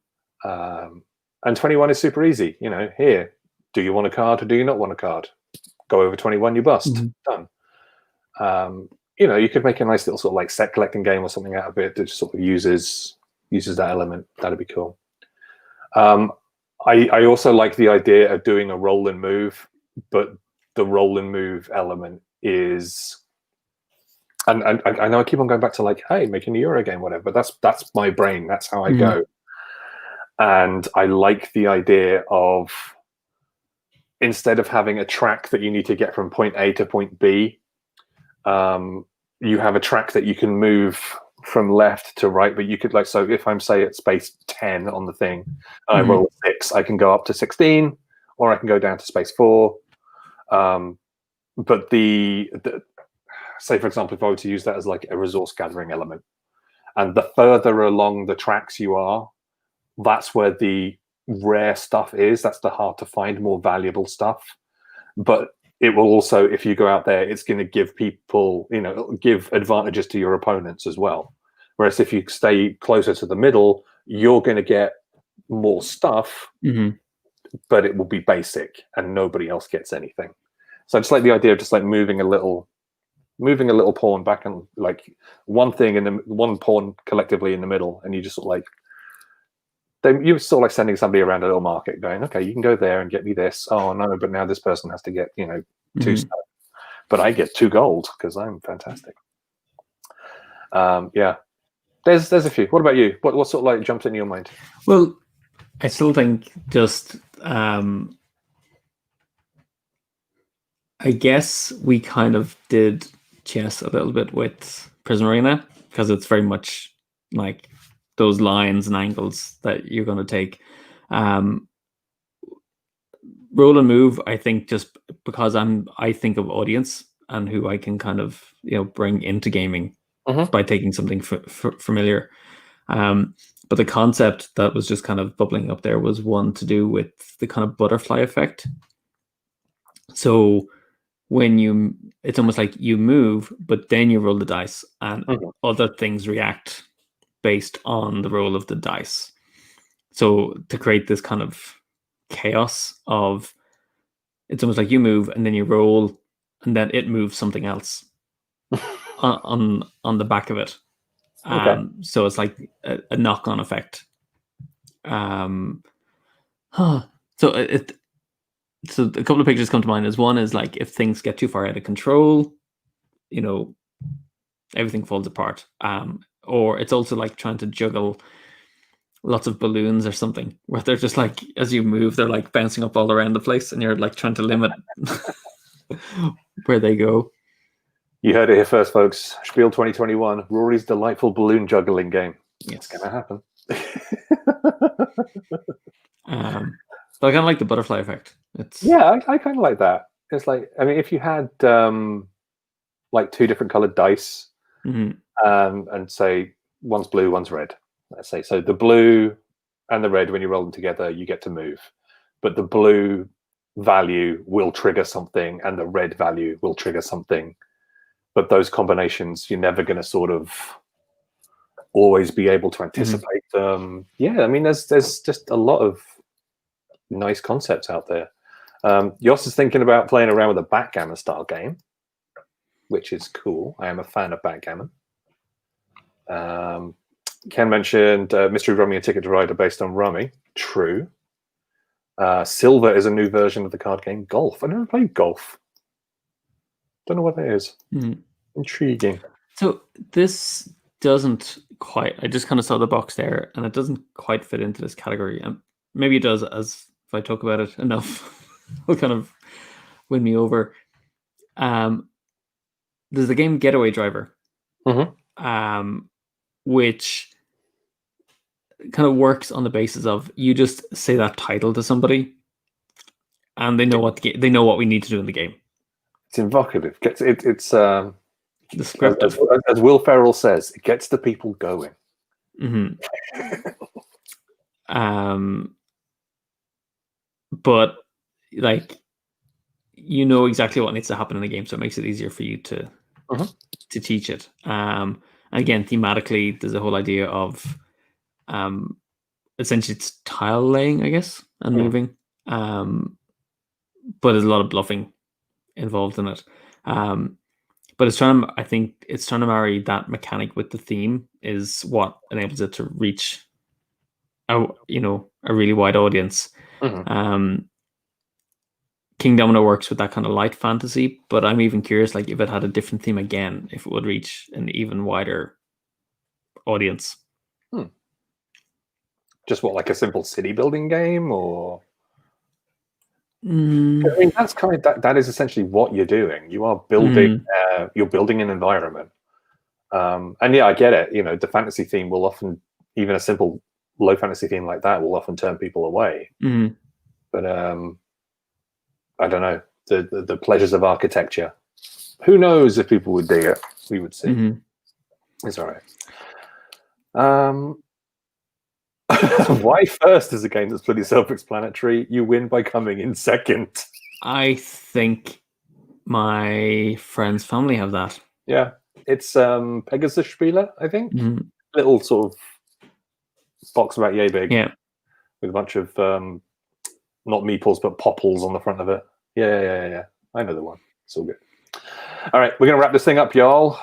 21 is super easy. You know, here, do you want a card or do you not want a card? Go over 21, you bust. Done. You know, you could make a nice little sort of like set collecting game or something out of it that just sort of uses that element. That'd be cool. I also like the idea of doing a roll and move, but the roll and move element is, and I know I keep on going back to like, hey, making a Euro game, whatever. But that's my brain. That's how I go. And I like the idea of, instead of having a track that you need to get from point A to point B, You have a track that you can move from left to right, but you could like, so if I'm say at space 10 on the thing and I roll a 6, I can go up to 16 or I can go down to space 4. But the say, for example, if I were to use that as like a resource gathering element, and the further along the tracks you are, that's where the rare stuff is. That's the hard to find, more valuable stuff. But it will also, if you go out there, it's going to give people, give advantages to your opponents as well. Whereas if you stay closer to the middle, you're going to get more stuff, but it will be basic and nobody else gets anything. So I just like the idea of just like moving a little pawn back and like one thing in the one pawn collectively in the middle, and you just sort of like you're sort of like sending somebody around a little market going, okay, you can go there and get me this. Oh no, but now this person has to get 2 stuff, but I get 2 gold because I'm fantastic. Yeah, there's a few. What about you? What sort of like jumps into your mind? Well, I still think just I guess we kind of did chess a little bit with Prison Arena because it's very much like those lines and angles that you're going to take. Roll and move, I think, just because I think of audience and who I can kind of bring into gaming by taking something familiar. But the concept that was just kind of bubbling up there was one to do with the kind of butterfly effect. So when it's almost like you move, but then you roll the dice and other things react based on the roll of the dice. So to create this kind of chaos of, it's almost like you move and then you roll and then it moves something else on the back of it. So it's like a knock-on effect. So a couple of pictures come to mind. One is like if things get too far out of control, everything falls apart. Or it's also like trying to juggle lots of balloons or something, where they're just like, as you move, they're like bouncing up all around the place, and you're like trying to limit where they go. You heard it here first, folks. Spiel 2021, Rory's delightful balloon juggling game. It's gonna happen. But I kind of like the butterfly effect. I kind of like that. It's like, I mean, if you had like 2 different colored dice, and say one's blue, one's red. Let's say so the blue and the red, when you roll them together, you get to move, but the blue value will trigger something, and the red value will trigger something. But those combinations, you're never going to sort of always be able to anticipate. Yeah, I mean, there's just a lot of nice concepts out there. Yoss is thinking about playing around with a backgammon style game, which is cool. I am a fan of backgammon. Ken mentioned Mystery Rummy and Ticket to Ride are based on Rummy. True. Silver is a new version of the card game Golf. I never played Golf. Don't know what that is. Intriguing. So this doesn't quite, I just kind of saw the box there, and it doesn't quite fit into this category. Maybe it does, as if I talk about it enough, it'll kind of win me over. There's the game Getaway Driver, which kind of works on the basis of you just say that title to somebody, and they know what we need to do in the game. It's evocative. It's descriptive. As Will Ferrell says, it gets the people going. But like, exactly what needs to happen in the game, so it makes it easier for you to teach it. Again, thematically, there's a whole idea of essentially it's tile laying, I guess, and moving. But there's a lot of bluffing involved in it. But I think it's trying to marry that mechanic with the theme is what enables it to reach a really wide audience. Kingdomino works with that kind of light fantasy, but I'm even curious, like, if it had a different theme again, if it would reach an even wider audience. Just like a simple city building game, or I mean, that's kind of that is essentially what you're doing. You are building. You're building an environment. And yeah, I get it. You know, the fantasy theme will often, even a simple low fantasy theme like that, will often turn people away. But I don't know, the pleasures of architecture. Who knows if people would dig it? We would see. It's all right. Why first is a game that's pretty self-explanatory. You win by coming in second. I think my friend's family have that. Yeah, it's Pegasus Spieler, I think. Little sort of box about yay big. Yeah, with a bunch of not meeples but popples on the front of it. Yeah. I know the one. It's all good. All right, we're gonna wrap this thing up, y'all.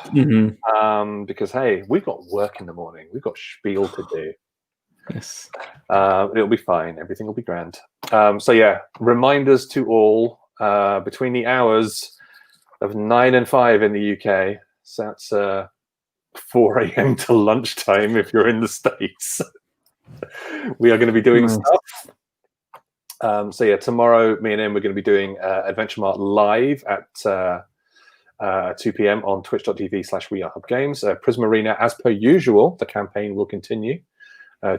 Because hey, we've got work in the morning. We've got spiel to do. Yes. It'll be fine. Everything will be grand. So yeah, reminders to all between the hours of 9 and 5 in the UK. So that's 4 a.m. to lunchtime if you're in the States. We are going to be doing stuff. So yeah, tomorrow, me and Em, we're going to be doing Adventure Mart live at 2 p.m. on twitch.tv/WeAreHubGames. Prism Arena, as per usual, the campaign will continue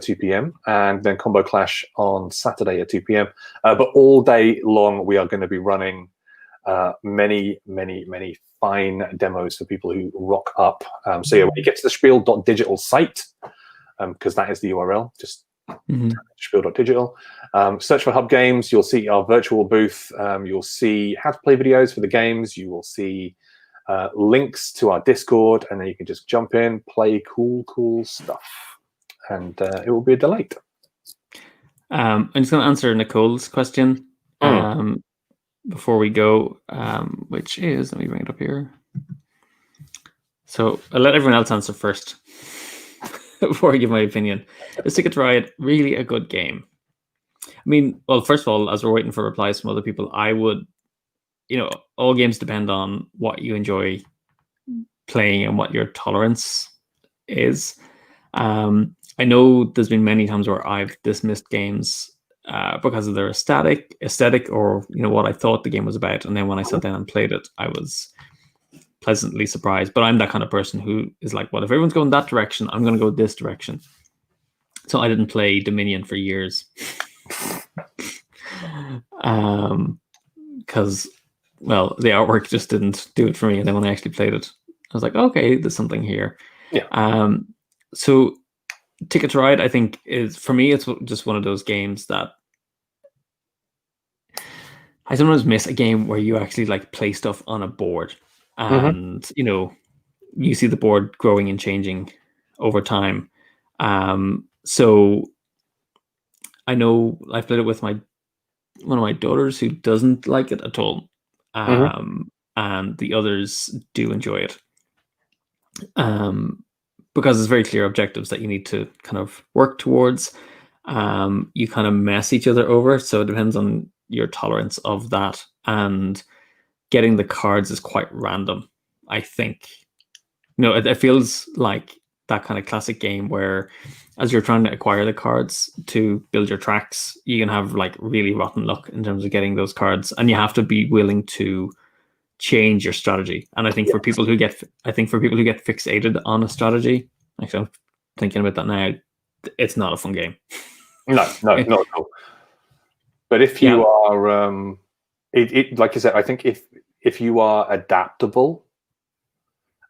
2 p.m. and then Combo Clash on Saturday at 2 p.m. But all day long, we are going to be running many fine demos for people who rock up. So yeah, when you get to the spiel.digital site, because that is the URL, just spiel.digital. Search for Hub Games. You'll see our virtual booth. You'll see how to play videos for the games. You will see links to our Discord, and then you can just jump in, play cool stuff, and it will be a delight. I'm just going to answer Nicole's question before we go, which is, let me bring it up here. So I'll let everyone else answer first before I give my opinion. Is Ticket to Ride really a good game? I mean, well, first of all, as we're waiting for replies from other people, I would, all games depend on what you enjoy playing and what your tolerance is. I know there's been many times where I've dismissed games because of their aesthetic, or what I thought the game was about, and then when I sat down and played it, I was pleasantly surprised. But I'm that kind of person who is like, well, if everyone's going that direction, I'm going to go this direction. So I didn't play Dominion for years because, well, the artwork just didn't do it for me. And then when I actually played it, I was like, okay, there's something here. Yeah. So Ticket to Ride, I think, is, for me, it's just one of those games that I sometimes miss, a game where you actually like play stuff on a board, and you see the board growing and changing over time. So I know I've played it with one of my daughters who doesn't like it at all, and the others do enjoy it. Because there's very clear objectives that you need to kind of work towards. You kind of mess each other over, so it depends on your tolerance of that. And getting the cards is quite random, I think. It feels like that kind of classic game where, as you're trying to acquire the cards to build your tracks, you can have like really rotten luck in terms of getting those cards, and you have to be willing to change your strategy. And I think for people who get fixated on a strategy, actually I'm thinking about that now, it's not a fun game. No, not at all. But if you are like you said, I think if you are adaptable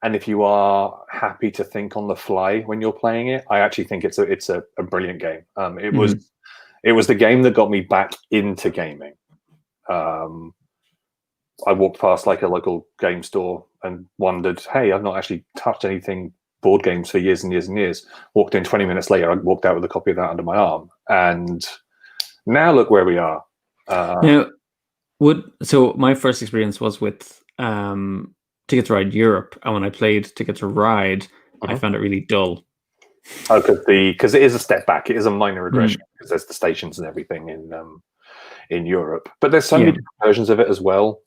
and if you are happy to think on the fly when you're playing it, I actually think it's a brilliant game. It was the game that got me back into gaming. I walked past like a local game store and wondered, hey, I've not actually touched anything board games for years and years and years. Walked in 20 minutes later, I walked out with a copy of that under my arm. And now look where we are. So my first experience was with Ticket to Ride Europe. And when I played Ticket to Ride, I found it really dull. Oh, because it is a step back. It is a minor regression because there's the stations and everything in Europe, but there's so many different versions of it as well.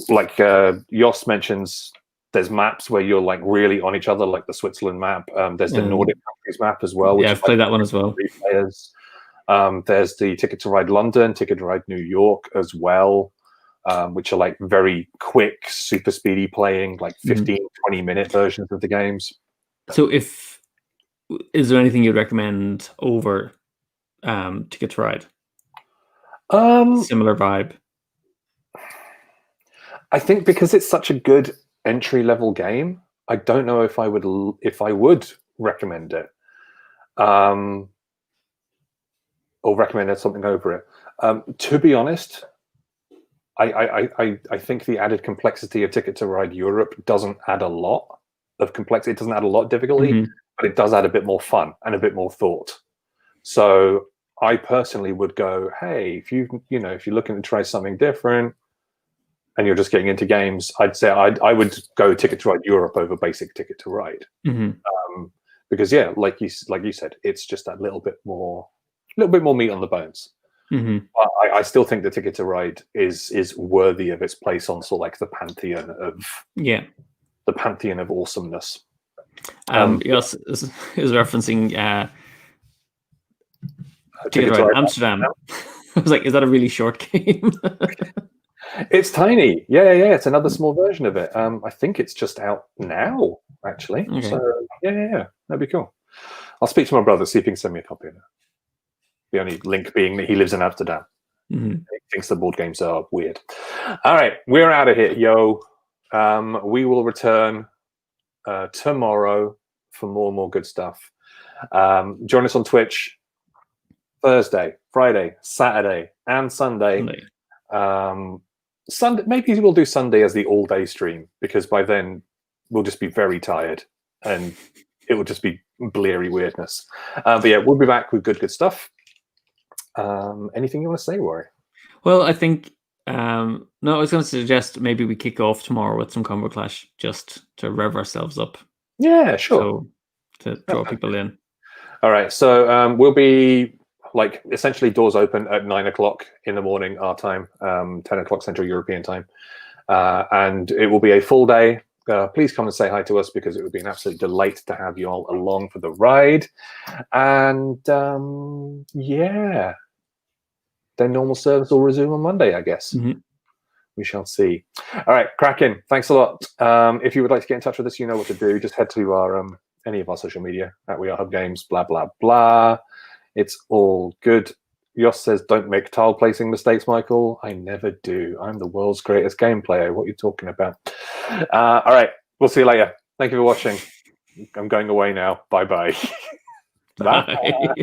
Like Jos mentions, there's maps where you're like really on each other, like the Switzerland map. There's the Nordic countries map as well. I've played that one as well. 3 players. There's the Ticket to Ride London, Ticket to Ride New York as well, which are like very quick, super speedy playing, like 15, 20-minute versions of the games. So is there anything you'd recommend over Ticket to Ride? Similar vibe. I think because it's such a good entry-level game, I don't know if I would recommend it, or recommend something over it. To be honest, I think the added complexity of Ticket to Ride Europe doesn't add a lot of complexity. It doesn't add a lot of difficulty, but it does add a bit more fun and a bit more thought. So I personally would go, hey, if you're looking to try something different, and you're just getting into games, I'd say I would go Ticket to Ride Europe over basic Ticket to Ride, because like you said, it's just that little bit more meat on the bones. I still think the Ticket to Ride is worthy of its place on sort of like the pantheon of awesomeness. Yes, is referencing Ticket to Ride Amsterdam. I was like, is that a really short game? It's tiny. Yeah. It's another small version of it. I think it's just out now, actually. Okay. So yeah. That'd be cool. I'll speak to my brother, see if he can send me a copy of it. The only link being that he lives in Amsterdam. He thinks the board games are weird. All right, we're out of here, yo. We will return tomorrow for more and more good stuff. Join us on Twitch Thursday, Friday, Saturday, and Sunday. Sunday, maybe we'll do Sunday as the all-day stream, because by then we'll just be very tired and it will just be bleary weirdness. But yeah, we'll be back with good stuff. Anything you want to say, Rory? Well, I think no, I was going to suggest maybe we kick off tomorrow with some Combo Clash just to rev ourselves up. Yeah, sure. So to draw people in. All right, so we'll be like essentially doors open at 9 o'clock in the morning our time, 10 o'clock Central European time, and it will be a full day. Please come and say hi to us, because it would be an absolute delight to have you all along for the ride. And yeah, then normal service will resume on Monday, I guess. We shall see. All right, cracking. Thanks a lot. If you would like to get in touch with us, you know what to do. Just head to our any of our social media at We Are Hub Games, blah, blah, blah. It's all good. Yoss says, don't make tile placing mistakes, Michael. I never do. I'm the world's greatest game player. What are you talking about? All right. We'll see you later. Thank you for watching. I'm going away now. Bye-bye. Bye.